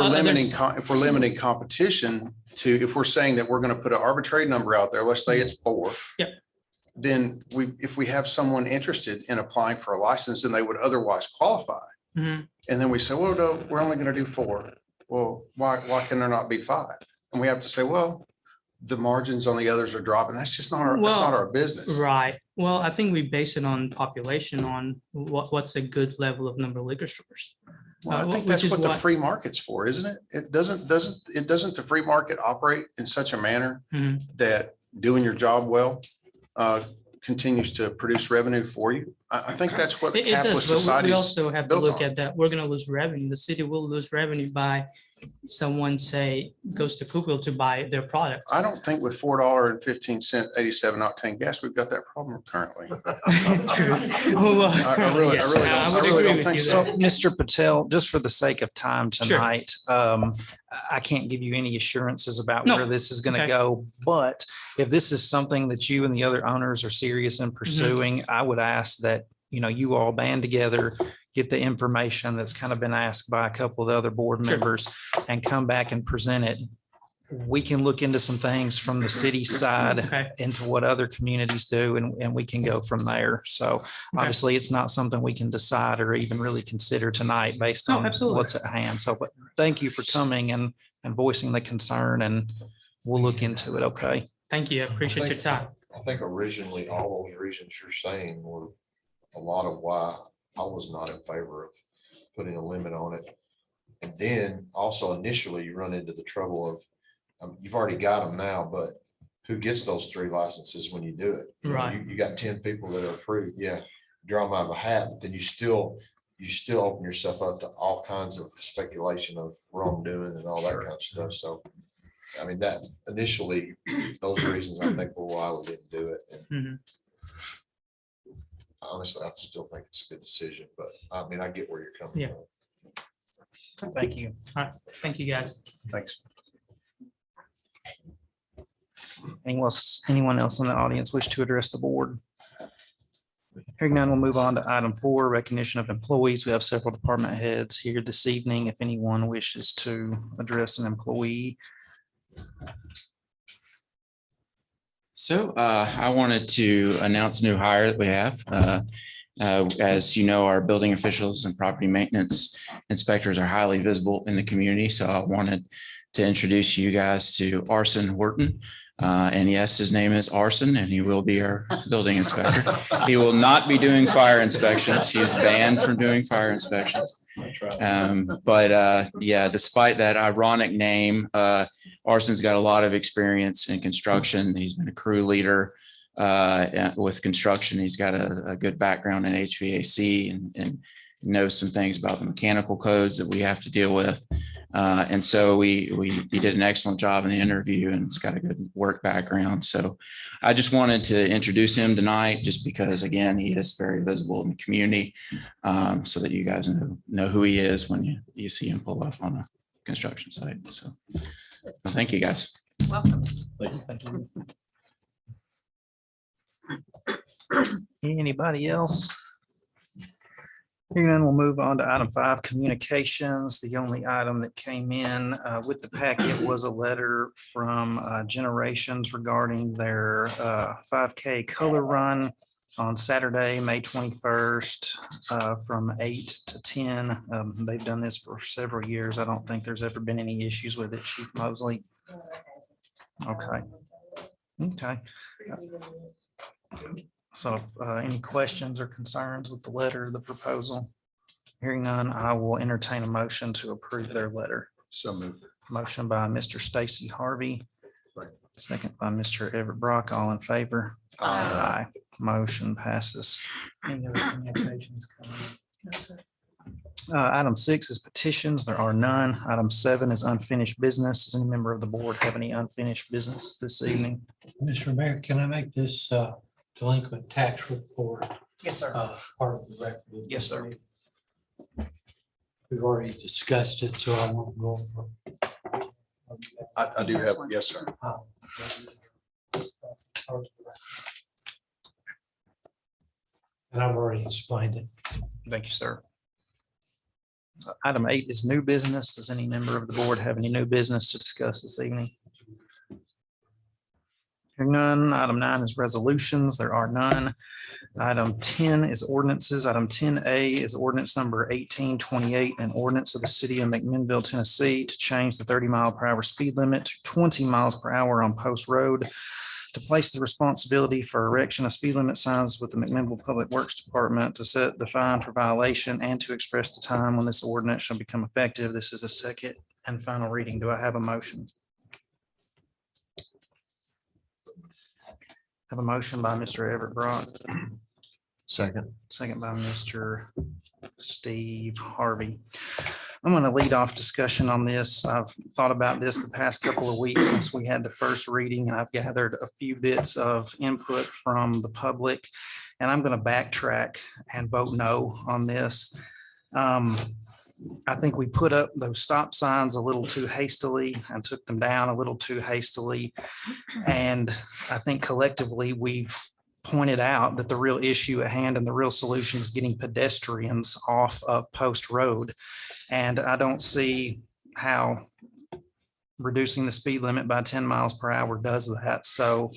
[SPEAKER 4] we're limiting competition if we're saying that we're going to put an arbitrary number out there, let's say it's 4.
[SPEAKER 11] Yep.
[SPEAKER 4] Then if we have someone interested in applying for a license and they would otherwise qualify,
[SPEAKER 11] Mhm.
[SPEAKER 4] and then we say, well, no, we're only going to do 4. Well, why can there not be 5? And we have to say, well, the margins on the others are dropping. That's just not our business.
[SPEAKER 11] Right. Well, I think we base it on population, on what's a good level of number of liquor stores.
[SPEAKER 4] Well, I think
[SPEAKER 11] which
[SPEAKER 4] that's
[SPEAKER 11] is
[SPEAKER 4] what the
[SPEAKER 11] what-
[SPEAKER 4] free market's for, isn't it? It doesn't the free market operate in such a manner
[SPEAKER 11] Mhm.
[SPEAKER 4] that doing your job well continues to produce revenue for you? I think that's what
[SPEAKER 11] It does,
[SPEAKER 4] capitalist
[SPEAKER 11] but
[SPEAKER 4] society
[SPEAKER 11] we
[SPEAKER 4] is
[SPEAKER 11] also have to
[SPEAKER 4] built
[SPEAKER 11] look
[SPEAKER 4] on.
[SPEAKER 11] at that. We're gonna lose revenue. The city will lose revenue by someone, say, goes to Cookville to buy their product.
[SPEAKER 4] I don't think with $4.15 87 octane gas, we've got that problem currently.
[SPEAKER 11] True. Well,
[SPEAKER 4] I really
[SPEAKER 11] yes,
[SPEAKER 4] don't-
[SPEAKER 11] I
[SPEAKER 4] I
[SPEAKER 11] would
[SPEAKER 4] really
[SPEAKER 11] agree
[SPEAKER 4] don't
[SPEAKER 11] with
[SPEAKER 4] think
[SPEAKER 11] you
[SPEAKER 4] so.
[SPEAKER 11] there.
[SPEAKER 12] Mr. Patel, just for the sake of time
[SPEAKER 11] Sure.
[SPEAKER 12] tonight, I can't give you any assurances about
[SPEAKER 11] No.
[SPEAKER 12] where this is going to
[SPEAKER 11] Okay.
[SPEAKER 12] go. But if this is something that you and the other owners are serious
[SPEAKER 11] Mm-hmm.
[SPEAKER 12] in pursuing, I would ask that, you all band together, get the information that's kind of been asked by a couple of the other board
[SPEAKER 11] Sure.
[SPEAKER 12] members and come back and present it we can look into some things from the city side
[SPEAKER 11] Okay.
[SPEAKER 12] into what other communities do, and we can go from there. So obviously, it's not something we can decide or even really consider tonight based
[SPEAKER 11] No,
[SPEAKER 12] on
[SPEAKER 11] absolutely.
[SPEAKER 12] what's at hand. So, but thank you for coming and voicing the concern, and we'll look into it. Okay.
[SPEAKER 11] Thank you. I appreciate your time.
[SPEAKER 7] I think originally all those reasons you're saying were a lot of why I was not in favor of putting a limit on it. And then also initially you run into the trouble of, you've already got them now, but who gets those 3 licenses when you do it? You know,
[SPEAKER 11] Right.
[SPEAKER 7] You got 10 people that are approved, yeah, draw them out of a hat, but then you still open yourself up to all kinds of speculation of wrongdoing and all that kind of stuff. So, I mean, that initially, those reasons I think were why we didn't do it. And
[SPEAKER 11] Mhm.
[SPEAKER 7] honestly, I still think it's a good decision, but I mean, I get where you're coming
[SPEAKER 11] Yeah.
[SPEAKER 7] from.
[SPEAKER 12] Thank you.
[SPEAKER 11] All right. Thank you, guys.
[SPEAKER 4] Thanks.
[SPEAKER 12] Anyone else in the audience wish to address the board? Hearing none, we'll move on to item 4, recognition of employees. We have several department heads here this evening. If anyone wishes to address an employee.
[SPEAKER 13] So I wanted to announce a new hire that we have. As you know, our building officials and property maintenance inspectors are highly visible in the community. So I wanted to introduce you guys to Arson Horton. And yes, his name is Arson, and he will be our building inspector. He will not be doing fire inspections. He is banned from doing fire inspections. Yeah, despite that ironic name, Arson's got a lot of experience in construction. He's been a crew leader with construction. He's got a good background in HVAC and knows some things about the mechanical codes that we have to deal with. And so he did an excellent job in the interview, and he's got a good work background. So I just wanted to introduce him tonight, just because, again, he is very visible in the community, so that you guys know who he is when you see him pull up on a construction site. So thank you, guys.
[SPEAKER 3] Welcome.
[SPEAKER 12] Thank you. Anybody else? Hearing none, we'll move on to item 5, communications. The only item that came in with the packet was a letter from Generations regarding their 5K color run on Saturday, May 21st, from 8 to 10. They've done this for several years. I don't think there's ever been any issues with it, Chief Mosley. Okay. Okay. So any questions or concerns with the letter, the proposal? Hearing none, I will entertain a motion to approve their letter.
[SPEAKER 4] So moved.
[SPEAKER 12] Motion by Mr. Stacy Harvey. Second by Mr. Everett Brock, all in favor? Aye. Motion passes. Any other communications coming? Item 6 is petitions. There are none. Item 7 is unfinished business. Does any member of the board have any unfinished business this evening?
[SPEAKER 2] Mr. Mayor, can I make this delinquent tax report
[SPEAKER 12] Yes, sir.
[SPEAKER 2] part of the record?
[SPEAKER 12] Yes, sir.
[SPEAKER 2] We've already discussed it, so I won't go over.
[SPEAKER 4] I do have, yes, sir.
[SPEAKER 2] And I've already explained it.
[SPEAKER 12] Thank you, sir. Item 8 is new business. Does any member of the board have any new business to discuss this evening? Hearing none. Item 9 is resolutions. There are none. Item 10 is ordinances. Item 10A is ordinance number 1828, an ordinance of the city of McMinnville, Tennessee, to change the 30-mile-per-hour speed limit to 20 miles per hour on Post Road, to place the responsibility for erection of speed limit signs with the McMinnville Public Works Department, to set the fine for violation, and to express the time when this ordinance shall become effective. This is the second and final reading. Do I have a motion? Have a motion by Mr. Everett Brock,
[SPEAKER 7] Second.
[SPEAKER 12] second by Mr. Steve Harvey. I'm going to lead off discussion on this. I've thought about this the past couple of weeks since we had the first reading, and I've gathered a few bits of input from the public, and I'm going to backtrack and vote no on this. I think we put up those stop signs a little too hastily and took them down a little too hastily. And I think collectively we've pointed out that the real issue at hand and the real solution is getting pedestrians off of Post Road. And I don't see how reducing the speed limit by 10 miles per hour does that. So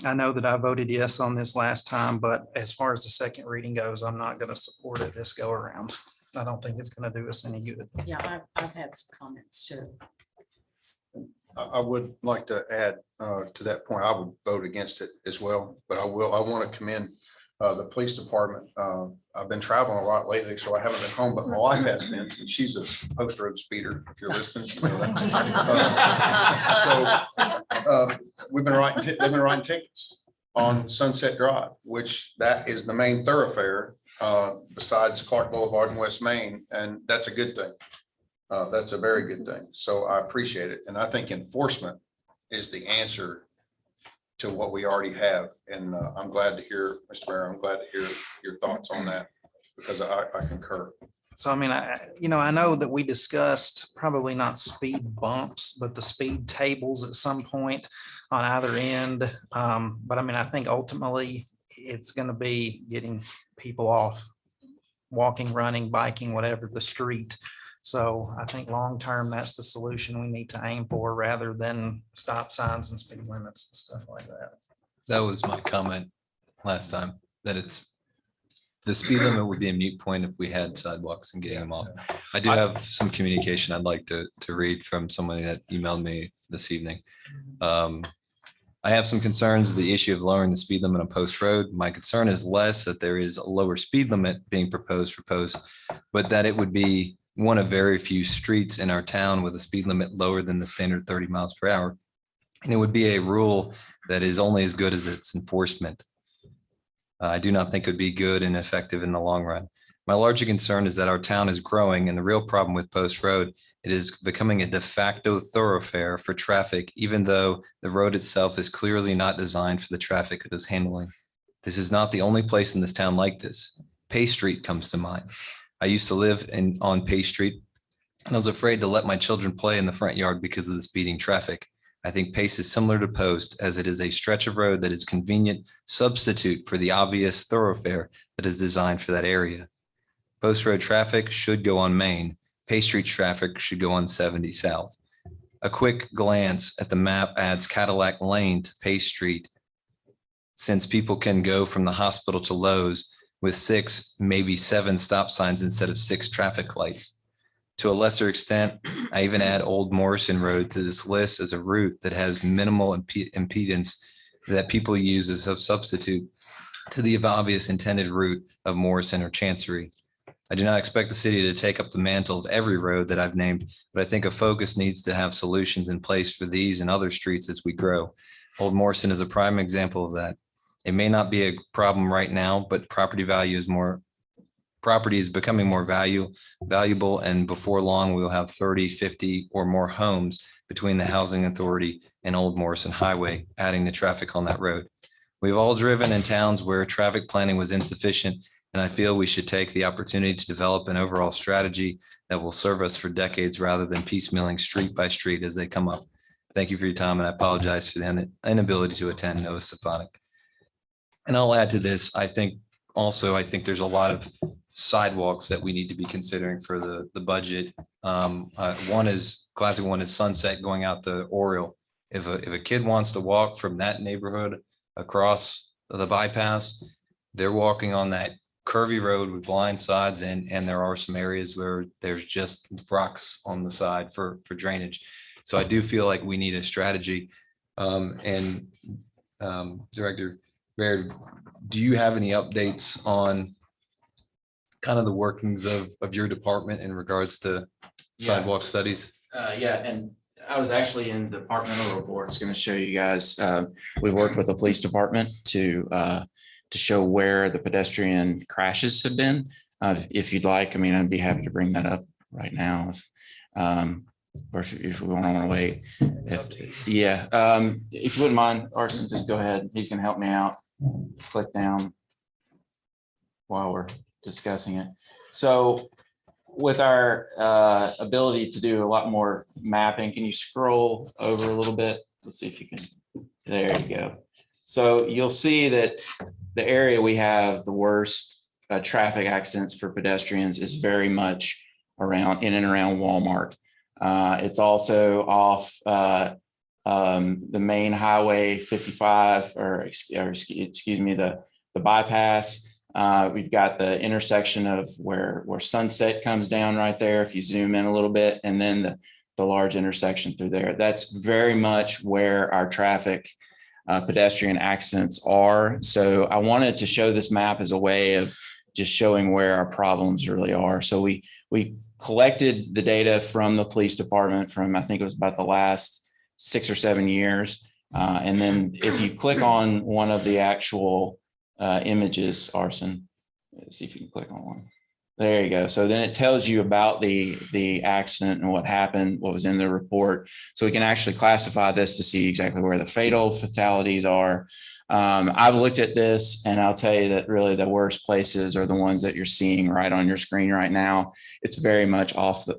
[SPEAKER 12] I know that I voted yes on this last time, but as far as the second reading goes, I'm not going to support it this go around. I don't think it's going to do us any good.
[SPEAKER 3] Yeah, I've had some comments too.
[SPEAKER 4] I would like to add to that point, I would vote against it as well, but I want to commend the police department. I've been traveling a lot lately, so I haven't been home, but my wife has been. And she's a post road speeder, if you're listening. You know that. They've been writing tickets on Sunset Drive, which that is the main thoroughfare besides Clark Boulevard and West Main, and that's a good thing. That's a very good thing. So I appreciate it. And I think enforcement is the answer to what we already have. And I'm glad to hear, Mr. Mayor, I'm glad to hear your thoughts on that because I concur.
[SPEAKER 12] So, I mean, I know that we discussed probably not speed bumps, but the speed tables at some point on either end. But I mean, I think ultimately it's going to be getting people off walking, running, biking, whatever, the street. So I think long-term, that's the solution we need to aim for rather than stop signs and speed limits and stuff like that.
[SPEAKER 8] That was my comment last time, that the speed limit would be a moot point if we had sidewalks and getting them off. I do have some communication I'd like to read from somebody that emailed me this evening. I have some concerns, the issue of lowering the speed limit on Post Road. My concern is less that there is a lower speed limit being proposed for Post, but that it would be one of very few streets in our town with a speed limit lower than the standard 30 miles per hour. And it would be a rule that is only as good as its enforcement. I do not think it would be good and effective in the long run. My larger concern is that our town is growing, and the real problem with Post Road, it is becoming a de facto thoroughfare for traffic, even though the road itself is clearly not designed for the traffic it is handling. This is not the only place in this town like this. Pace Street comes to mind. I used to live on Pace Street, and I was afraid to let my children play in the front yard because of the speeding traffic. I think Pace is similar to Post, as it is a stretch of road that is convenient substitute for the obvious thoroughfare that is designed for that area. Post Road traffic should go on Main. Pace Street traffic should go on 70 South. A quick glance at the map adds Cadillac Lane to Pace Street, since people can go from the hospital to Lowe's with 6, maybe 7 stop signs instead of 6 traffic lights. To a lesser extent, I even add Old Morrison Road to this list as a route that has minimal impedance that people use as a substitute to the obvious intended route of Morrison or Chancery. I do not expect the city to take up the mantle of every road that I've named, but I think a focus needs to have solutions in place for these and other streets as we grow. Old Morrison is a prime example of that. It may not be a problem right now, but property is becoming more valuable, and before long, we will have 30, 50 or more homes between the Housing Authority and Old Morrison Highway, adding the traffic on that road. We've all driven in towns where traffic planning was insufficient, and I feel we should take the opportunity to develop an overall strategy that will serve us for decades rather than piecemealing street by street as they come up. Thank you for your time, and I apologize for the inability to attend Noah Stefanik. And I'll add to this, I think there's a lot of sidewalks that we need to be considering for the budget. Classic one is Sunset going out to Oriole. If a kid wants to walk from that neighborhood across the bypass, they're walking on that curvy road with blind sides, and there are some areas where there's just rocks on the side for drainage. So I do feel like we need a strategy. Director Baird, do you have any updates on kind of the workings of your department in regards to sidewalk studies?
[SPEAKER 13] Yeah, and I was actually in departmental reports going to show you guys. We worked with the police department to show where the pedestrian crashes have been. If you'd like, I mean, I'd be happy to bring that up right now. Or if we want to wait. If you wouldn't mind, Arson, just go ahead. He's going to help me out. Click down while we're discussing it. So with our ability to do a lot more mapping, can you scroll over a little bit? Let's see if you can. There you go. So you'll see that the area we have the worst traffic accidents for pedestrians is very much in and around Walmart. It's also off the main highway 55 or excuse me, the bypass. We've got the intersection of where Sunset comes down right there. If you zoom in a little bit, and then the large intersection through there. That's very much where our traffic pedestrian accidents are. So I wanted to show this map as a way of just showing where our problems really are. So we collected the data from the police department from, I think it was about the last 6 or 7 years. And then if you click on one of the actual images, Arson, let's see if you can click on one. There you go. So then it tells you about the accident and what happened, what was in the report. So we can actually classify this to see exactly where the fatal fatalities are. I've looked at this and I'll tell you that really the worst places are the ones that you're seeing right on your screen right now. It's very much off the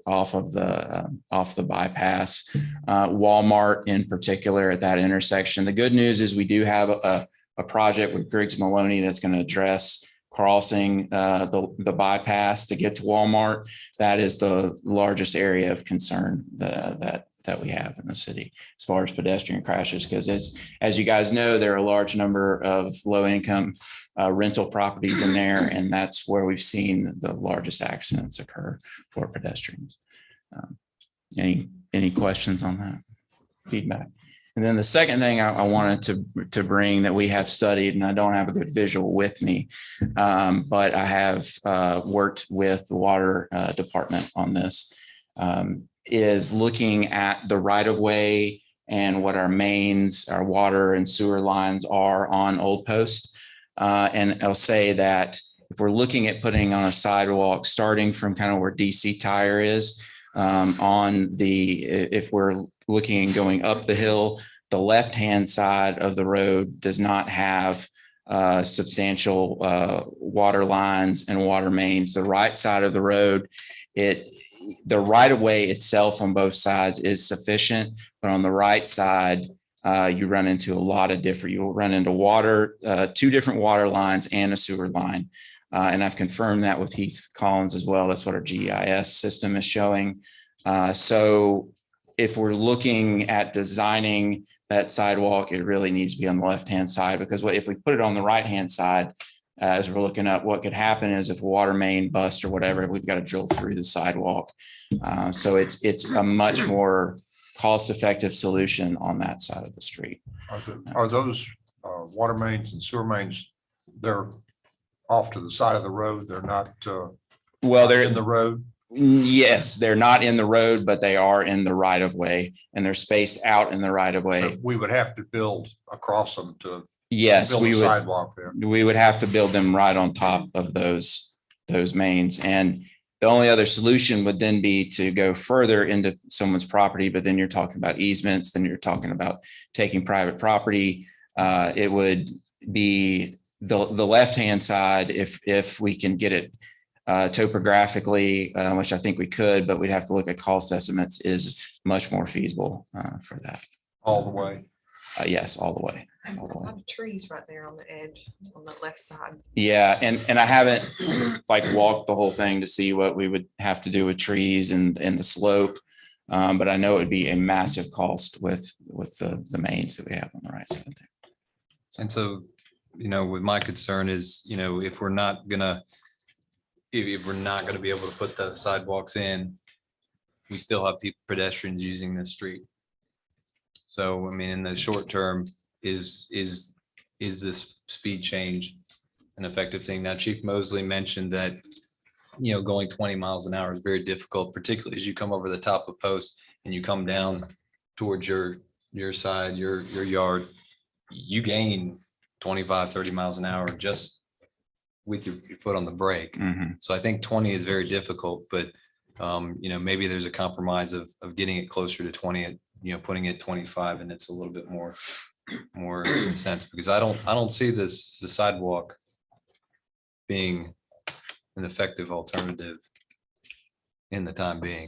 [SPEAKER 13] bypass. Walmart in particular at that intersection. The good news is we do have a project with Griggs Maloney that's going to address crossing the bypass to get to Walmart. That is the largest area of concern that we have in the city as far as pedestrian crashes, because as you guys know, there are a large number of low income rental properties in there, and that's where we've seen the largest accidents occur for pedestrians. Any questions on that? Feedback? And then the second thing I wanted to bring that we have studied, and I don't have a good visual with me, but I have worked with the water department on this, is looking at the right of way and what our mains, our water and sewer lines are on Old Post. And I'll say that if we're looking at putting on a sidewalk, starting from kind of where DC Tire is, if we're looking and going up the hill, the left-hand side of the road does not have substantial water lines and water mains. The right side of the road, the right of way itself on both sides is sufficient, but on the right side, you run into a lot of you'll run into water, 2 different water lines and a sewer line. And I've confirmed that with Heath Collins as well. That's what our GIS system is showing. So if we're looking at designing that sidewalk, it really needs to be on the left-hand side, because if we put it on the right-hand side, as we're looking up, what could happen is if a water main bust or whatever, we've got to drill through the sidewalk. So it's a much more cost-effective solution on that side of the street.
[SPEAKER 4] Are those water mains and sewer mains, they're off to the side of the road? They're not they're in the road?
[SPEAKER 13] Yes, they're not in the road, but they are in the right of way, and they're spaced out in the right of way.
[SPEAKER 4] So we would have to build across them to
[SPEAKER 13] Yes,
[SPEAKER 4] build a sidewalk there.
[SPEAKER 13] We would have to build them right on top of those mains. And the only other solution would then be to go further into someone's property, but then you're talking about easements, then you're talking about taking private property. It would be the left-hand side if we can get it topographically, which I think we could, but we'd have to look at cost estimates, is much more feasible for that.
[SPEAKER 4] All the way?
[SPEAKER 13] Yes, all the way.
[SPEAKER 1] A lot of trees right there on the edge, on the left side.
[SPEAKER 13] Yeah, and I haven't walked the whole thing to see what we would have to do with trees and the slope. But I know it would be a massive cost with the mains that we have on the right side.
[SPEAKER 8] And so, with my concern is, if we're not gonna be able to put the sidewalks in, we still have pedestrians using this street. So, I mean, in the short term, is this speed change an effective thing? Now, Chief Mosley mentioned that, going 20 miles an hour is very difficult, particularly as you come over the top of Post and you come down towards your side, your yard, you gain 25, 30 miles an hour just with your foot on the brake.
[SPEAKER 13] Mm-hmm.
[SPEAKER 8] So I think 20 is very difficult, but maybe there's a compromise of getting it closer to 20, putting it 25, and it's a little bit more in sense, because I don't see the sidewalk being an effective alternative in the time being.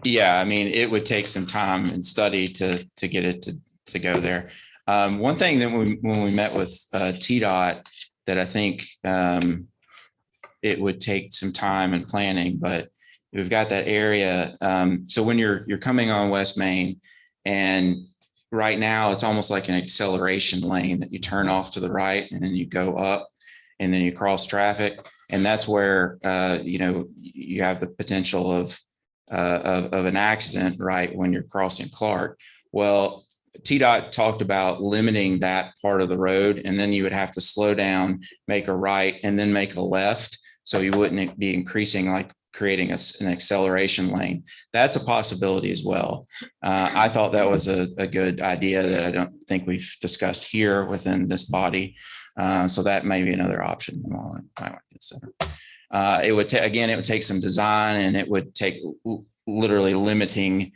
[SPEAKER 13] Yeah, I mean, it would take some time and study to get it to go there. One thing that when we met with TDOT that I think it would take some time and planning, but we've got that area. So when you're coming on West Main, and right now it's almost like an acceleration lane that you turn off to the right and then you go up and then you cross traffic. And that's where, you have the potential of an accident, right, when you're crossing Clark. Well, TDOT talked about limiting that part of the road, and then you would have to slow down, make a right, and then make a left. So you wouldn't be increasing, like creating an acceleration lane. That's a possibility as well. I thought that was a good idea that I don't think we've discussed here within this body. So that may be another option. It would again, it would take some design, and it would take literally limiting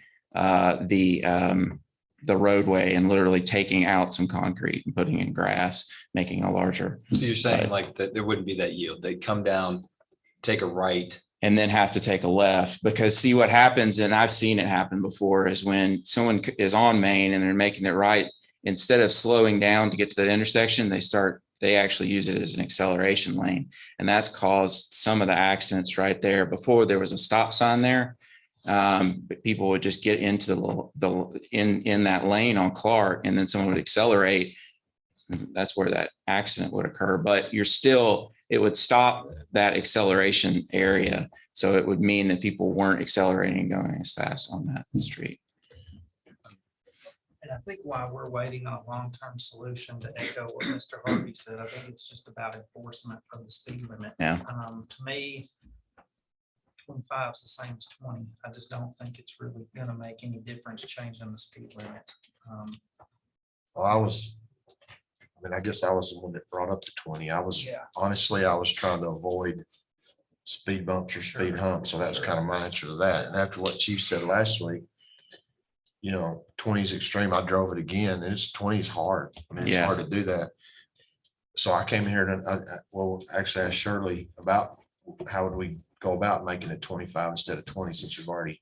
[SPEAKER 13] the roadway and literally taking out some concrete and putting in grass, making a larger.
[SPEAKER 8] So you're saying like that there wouldn't be that yield. They'd come down, take a right,
[SPEAKER 13] and then have to take a left, because see what happens, and I've seen it happen before, is when someone is on Main and they're making it right, instead of slowing down to get to that intersection, they actually use it as an acceleration lane. And that's caused some of the accidents right there. Before there was a stop sign there, people would just get into in that lane on Clark, and then someone would accelerate. That's where that accident would occur. But it would stop that acceleration area. So it would mean that people weren't accelerating, going as fast on that street.
[SPEAKER 12] And I think while we're waiting on a long-term solution, to echo what Mr. Harvey said, I think it's just about enforcement of the speed limit.
[SPEAKER 13] Yeah.
[SPEAKER 12] To me, 25 is the same as 20. I just don't think it's really gonna make any difference changing the speed limit.
[SPEAKER 7] Well, I guess I was the one that brought up the 20. Honestly, I was trying to avoid speed bumps or speed humps. So that was kind of my answer to that. And after what Chief said last week, 20 is extreme. I drove it again, and 20 is hard. I mean, it's hard to do that. So I came here and actually asked Shirley about how would we go about making it 25 instead of 20, since you've already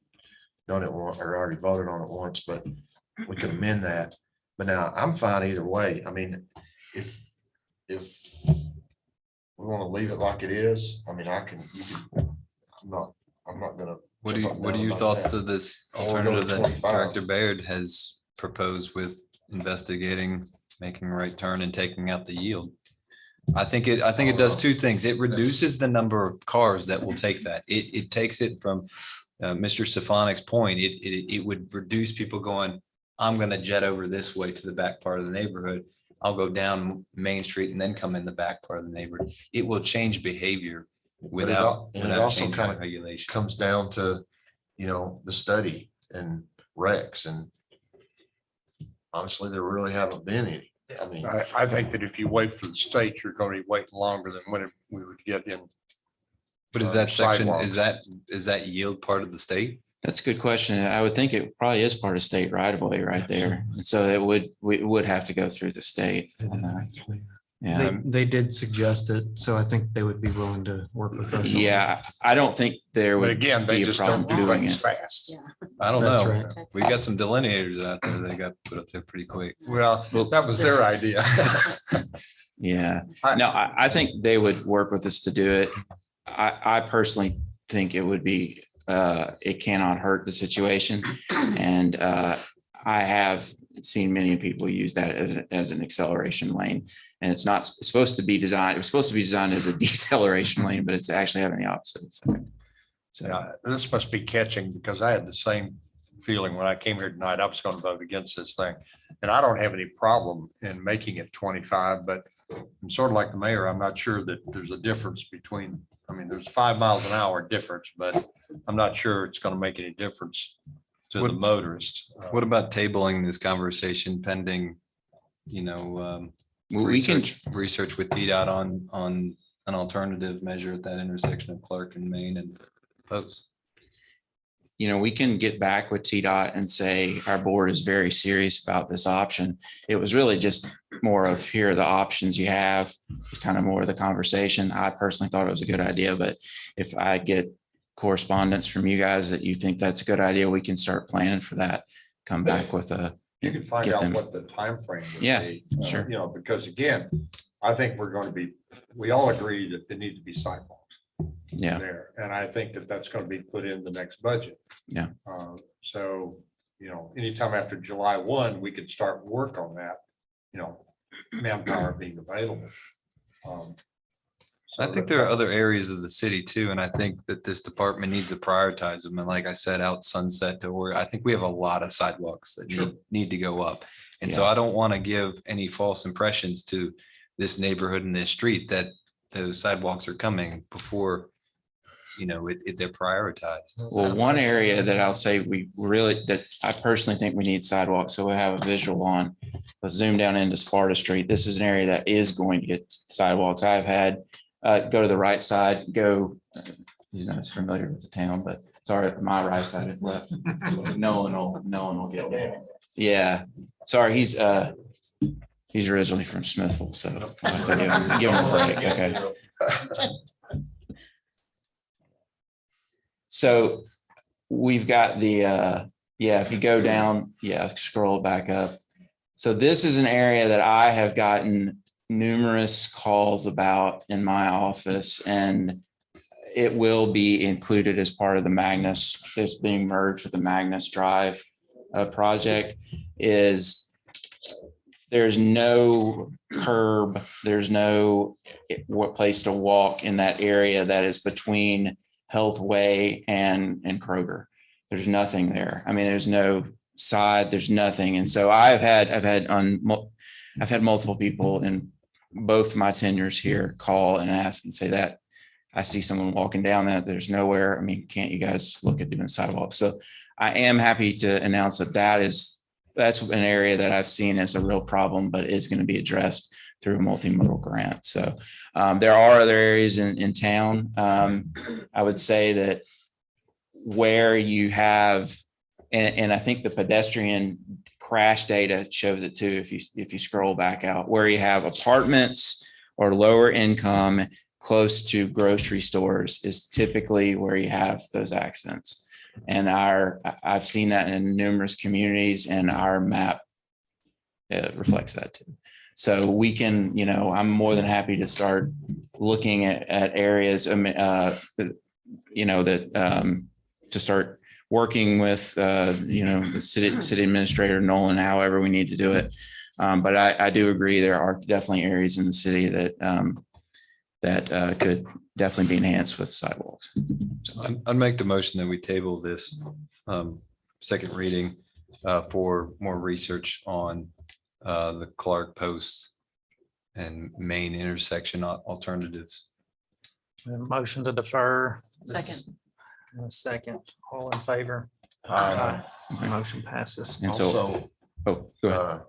[SPEAKER 7] done it once or already voted on it once, but we could amend that. But now I'm fine either way. I mean, if we want to leave it like it is, I mean, I'm not gonna.
[SPEAKER 8] What are your thoughts to this alternative that Director Baird has proposed with investigating, making a right turn and taking out the yield? I think it does two things. It reduces the number of cars that will take that. It takes it from Mr. Stefanik's point. It would reduce people going, I'm going to jet over this way to the back part of the neighborhood. I'll go down Main Street and then come in the back part of the neighborhood. It will change behavior without
[SPEAKER 7] also kind of
[SPEAKER 8] regulation.
[SPEAKER 7] Comes down to, the study and recs, and honestly, there really haven't been any. I mean,
[SPEAKER 4] I think that if you wait for the state, you're going to be waiting longer than when we would get in.
[SPEAKER 8] But is that section,
[SPEAKER 4] sidewalks.
[SPEAKER 8] is that yield part of the state?
[SPEAKER 13] That's a good question. I would think it probably is part of state right of way right there. And so we would have to go through the state. Yeah.
[SPEAKER 5] They did suggest it, so I think they would be willing to work with us.
[SPEAKER 13] Yeah, I don't think there
[SPEAKER 4] But
[SPEAKER 13] would
[SPEAKER 4] again, they
[SPEAKER 13] be a
[SPEAKER 4] just
[SPEAKER 13] problem
[SPEAKER 4] don't do
[SPEAKER 13] doing
[SPEAKER 4] things
[SPEAKER 13] it.
[SPEAKER 4] fast.
[SPEAKER 8] I don't
[SPEAKER 5] That's
[SPEAKER 8] know.
[SPEAKER 5] right.
[SPEAKER 8] We got some delineators out there. They got put up there pretty quick.
[SPEAKER 4] Well, that was their idea.
[SPEAKER 13] Yeah, no, I think they would work with us to do it. I personally think it would be, it cannot hurt the situation. And I have seen many people use that as an acceleration lane. And it's not supposed to be designed, it was supposed to be designed as a deceleration lane, but it's actually having the opposite effect. So
[SPEAKER 4] Yeah, this must be catching, because I had the same feeling when I came here tonight. I was going to vote against this thing. And I don't have any problem in making it 25, but I'm sort of like the mayor. I'm not sure that there's a difference between, there's 5 miles an hour difference, but I'm not sure it's going to make any difference to the motorist.
[SPEAKER 8] What about tabling this conversation pending,
[SPEAKER 13] we can,
[SPEAKER 8] research with TDOT on an alternative measure at that intersection of Clark and Main and Post?
[SPEAKER 13] we can get back with TDOT and say, our board is very serious about this option. It was really just more of, here are the options you have, kind of more of the conversation. I personally thought it was a good idea, but if I get correspondence from you guys that you think that's a good idea, we can start planning for that. Come back with
[SPEAKER 4] You can find
[SPEAKER 13] get
[SPEAKER 4] out
[SPEAKER 13] them.
[SPEAKER 4] what the timeframe would
[SPEAKER 13] Yeah,
[SPEAKER 4] be.
[SPEAKER 13] sure.
[SPEAKER 4] Because again, I think we all agree that there need to be sidewalks.
[SPEAKER 13] Yeah.
[SPEAKER 4] there. And I think that that's going to be put in the next budget.
[SPEAKER 13] Yeah.
[SPEAKER 4] So, anytime after July 1, we could start work on that, manpower being available.
[SPEAKER 8] I think there are other areas of the city too, and I think that this department needs to prioritize them. And like I said, out Sunset to where I think we have a lot of sidewalks that need to go up. And so I don't want to give any false impressions to this neighborhood and this street that those sidewalks are coming before, they're prioritized.
[SPEAKER 13] Well, one area that I'll say that I personally think we need sidewalks, so we have a visual on. Let's zoom down into Sparta Street. This is an area that is going to get sidewalks. I've had, go to the right side, he's not as familiar with the town, but sorry, my right side is left. No one will get there. Yeah, sorry, he's originally from Smithville, so I'll have to give him a break, okay? So we've got if you go down, scroll back up. So this is an area that I have gotten numerous calls about in my office, and it will be included as part of the Magnus, that's being merged with the Magnus Drive project. Is there's no curb, there's no place to walk in that area that is between Health Way and Kroger. There's nothing there. I mean, there's no side, there's nothing. And so I've had multiple people in both my tenures here call and ask and say that I see someone walking down that, there's nowhere. I mean, can't you guys look at doing sidewalks? So I am happy to announce that's an area that I've seen as a real problem, but is going to be addressed through a multimodal grant. So there are other areas in town. I would say that where you have, and I think the pedestrian crash data shows it too, if you scroll back out, where you have apartments or lower income close to grocery stores is typically where you have those accidents. And I've seen that in numerous communities, and our map reflects that too. So we can, I'm more than happy to start looking at areas, to start working with, the city administrator, Nolan, however we need to do it. But I do agree there are definitely areas in the city that could definitely be enhanced with sidewalks. So
[SPEAKER 8] I'd make the motion that we table this second reading for more research on the Clark Post and main intersection alternatives.
[SPEAKER 12] Motion to defer.
[SPEAKER 3] Second.
[SPEAKER 12] And a second, all in favor? Motion passes.
[SPEAKER 13] And so,
[SPEAKER 7] Also,
[SPEAKER 13] go ahead.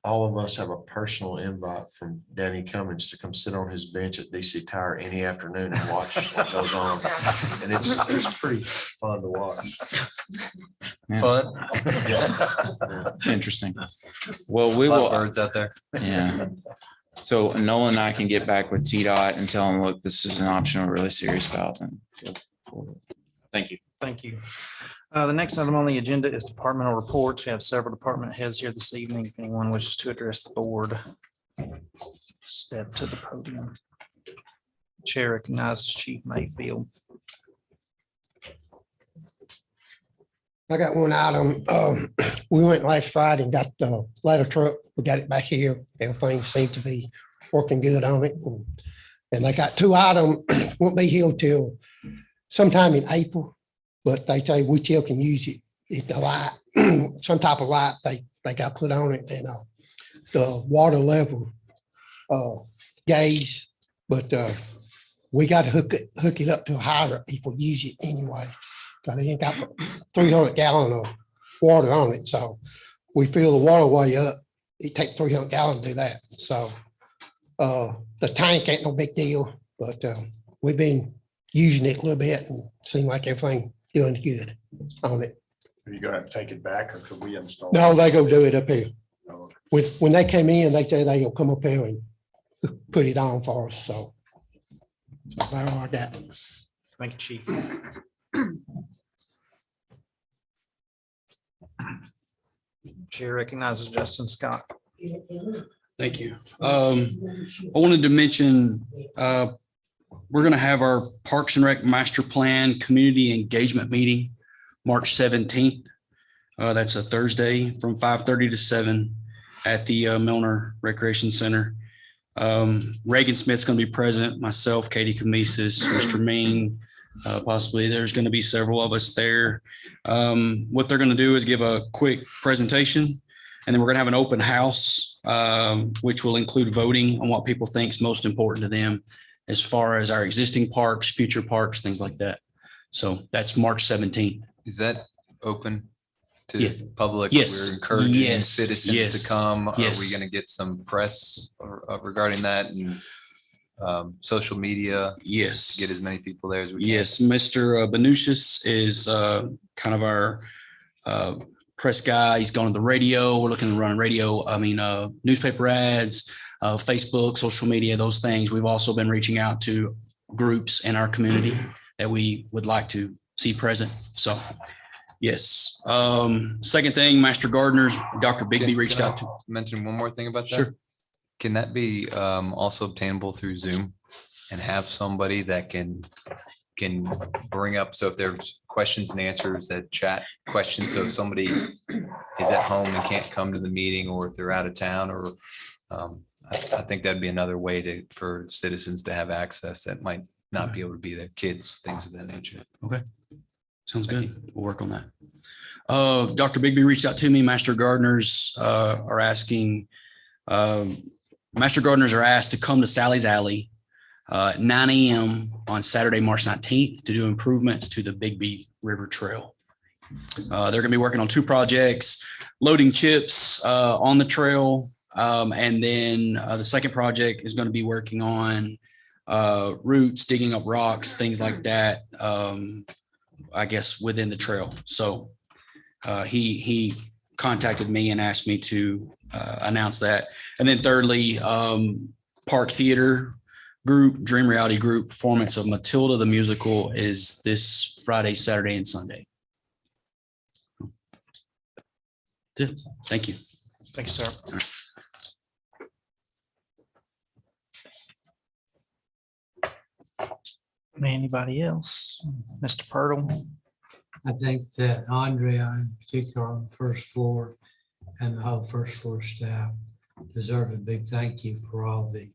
[SPEAKER 7] all of us have a personal invite from Danny Cummins to come sit on his bench at DC Tire any afternoon and watch what goes on. And it's pretty fun to watch.
[SPEAKER 13] Yeah.
[SPEAKER 7] Fun?
[SPEAKER 13] It's interesting. Well, we will.
[SPEAKER 8] Birds out there.
[SPEAKER 13] Yeah. So Nolan and I can get back with TDOT and tell them, look, this is an option we're really serious about. And thank you.
[SPEAKER 12] Thank you. The next item on the agenda is departmental reports. We have several department heads here this evening. If anyone wishes to address the board, step to the podium. Chair recognizes Chief Mayfield.
[SPEAKER 14] I got one item. We went last Friday and got the ladder truck. We got it back here. Everything seemed to be working good on it. And they got two items, won't be here till sometime in April, but they say we still can use it. If the light, some type of light they got put on it, and the water level gauge, but we got to hook it up to a hydrant if we use it anyway. Cause it ain't got 300 gallon of water on it. So we fill the water way up. It takes 300 gallons to do that. So the tank ain't no big deal, but we've been using it a little bit and seem like everything doing good on it.
[SPEAKER 4] Are you gonna have to take it back, or could we install?
[SPEAKER 14] No, they go do it up here.
[SPEAKER 4] Oh, okay.
[SPEAKER 14] When they came in, they say they gonna come up here and put it on for us. So that's all I got.
[SPEAKER 12] Thank you, Chief. Chair recognizes Justin Scott.
[SPEAKER 9] Thank you. I wanted to mention we're going to have our Parks and Rec Master Plan Community Engagement Meeting, March 17th. That's a Thursday from 5:30 to 7 at the Milner Recreation Center. Reagan Smith's going to be present, myself, Katie Kamisis, Mr. Ming, possibly there's going to be several of us there. What they're going to do is give a quick presentation, and then we're going to have an open house, which will include voting on what people think is most important to them as far as our existing parks, future parks, things like that. So that's March 17th.
[SPEAKER 8] Is that open to
[SPEAKER 9] Yes.
[SPEAKER 8] the public?
[SPEAKER 9] Yes.
[SPEAKER 8] We're encouraging
[SPEAKER 9] Yes.
[SPEAKER 8] citizens
[SPEAKER 9] Yes.
[SPEAKER 8] to come. Are we
[SPEAKER 9] Yes.
[SPEAKER 8] going to get some press regarding that and social media?
[SPEAKER 9] Yes.
[SPEAKER 8] To get as many people there as we can?
[SPEAKER 9] Yes, Mr. Benushis is kind of our press guy. He's gone to the radio. We're looking to run newspaper ads, Facebook, social media, those things. We've also been reaching out to groups in our community that we would like to see present. So, yes. Second thing, Master Gardeners, Dr. Bigby reached out to.
[SPEAKER 8] Mention one more thing about that.
[SPEAKER 9] Sure.
[SPEAKER 8] Can that be also obtainable through Zoom and have somebody that can bring up, so if there's questions and answers, that chat questions, so if somebody is at home and can't come to the meeting, or if they're out of town, or I think that'd be another way for citizens to have access that might not be able to be there, kids, things of that nature.
[SPEAKER 9] Okay. Sounds good. We'll work on that. Dr. Bigby reached out to me. Master Gardeners are asking, Master Gardeners are asked to come to Sally's Alley 9 a.m. on Saturday, March 19th to do improvements to the Bigby River Trail. They're going to be working on 2 projects, loading chips on the trail. And then the second project is going to be working on roots, digging up rocks, things like that, I guess, within the trail. So he contacted me and asked me to announce that. And then thirdly, Park Theater Group, Dream Reality Group performance of Matilda the Musical is this Friday, Saturday, and Sunday. Thank you.
[SPEAKER 12] Thank you, sir. Anybody else? Mr. Purtle?
[SPEAKER 2] I think that Andrea in particular on the first floor and the whole first floor staff deserve a big thank you for all the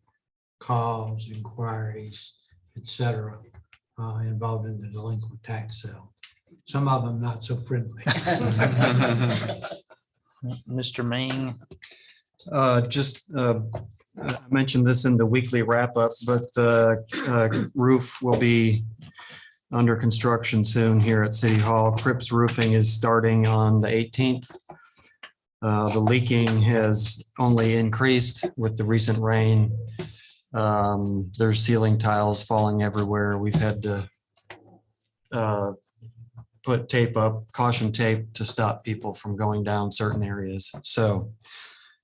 [SPEAKER 2] calls, inquiries, et cetera, involved in the delinquent tax sale. Some of them not so friendly.
[SPEAKER 12] Mr. Ming?
[SPEAKER 5] I mentioned this in the weekly wrap up, but the roof will be under construction soon here at City Hall. Cripps Roofing is starting on the 18th. The leaking has only increased with the recent rain. There's ceiling tiles falling everywhere. We've had to put tape up, caution tape, to stop people from going down certain areas. So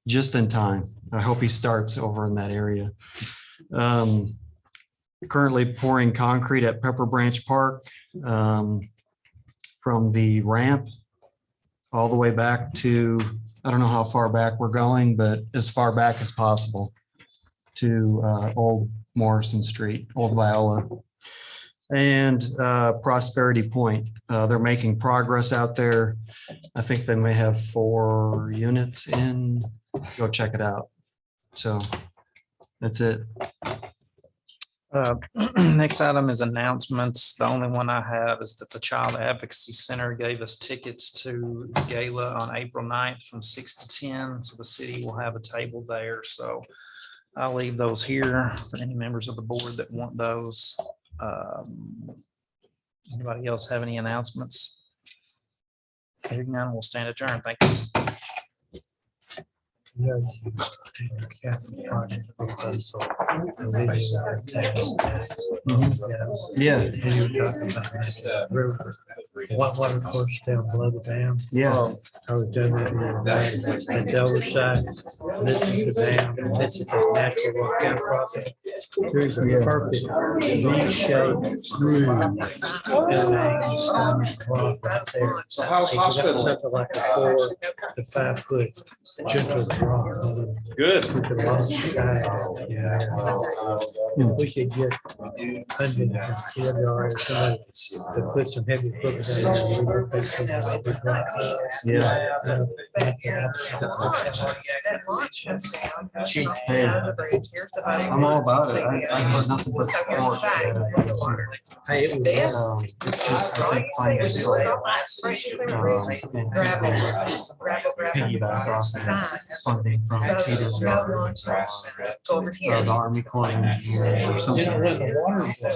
[SPEAKER 5] just in time. I hope he starts over in that area. Currently pouring concrete at Pepper Branch Park from the ramp all the way back to, I don't know how far back we're going, but as far back as possible to Old Morrison Street, Old Viola. And Prosperity Point. They're making progress out there. I think they may have 4 units in. Go check it out. So that's it.
[SPEAKER 12] Next item is announcements. The only one I have is that the Child Advocacy Center gave us tickets to the gala on April 9th from 6 to 10. So the city will have a table there. So I'll leave those here for any members of the board that want those. Anybody else have any announcements? Hearing none, we'll stand adjourned. Thank you.
[SPEAKER 5] Yeah.
[SPEAKER 2] white water course down below the dam.
[SPEAKER 5] Yeah.
[SPEAKER 2] I was doing that the other day, at Dover side. This is the dam, and this is the natural volcanic rock. There's a perfect V-shaped groove. Everything is rock right there.
[SPEAKER 4] So how's
[SPEAKER 2] You got
[SPEAKER 4] hospital?
[SPEAKER 2] something like a 4 to 5 foot gentle rock.
[SPEAKER 6] Good.
[SPEAKER 2] We could launch sky. If we could get hundred or somebody to put some heavy equipment in there, we would put some big rock.
[SPEAKER 5] Yeah.
[SPEAKER 1] Hey,
[SPEAKER 5] I'm all about it. I heard nothing but support.
[SPEAKER 2] Hey, it was,
[SPEAKER 5] It's just, I think, finding piggyback off of funding from Peter's the Army Corps of Engineers or something.
[SPEAKER 2] you know, when the water was,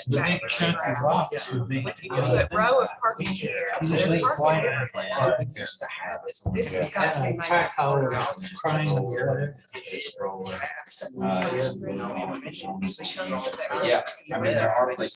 [SPEAKER 2] the big chunky rocks would be.
[SPEAKER 1] Row of parking here.
[SPEAKER 2] Usually white.
[SPEAKER 1] This has got to be my.
[SPEAKER 2] Tack hole, crane or whatever.
[SPEAKER 8] Yeah, I mean, there are places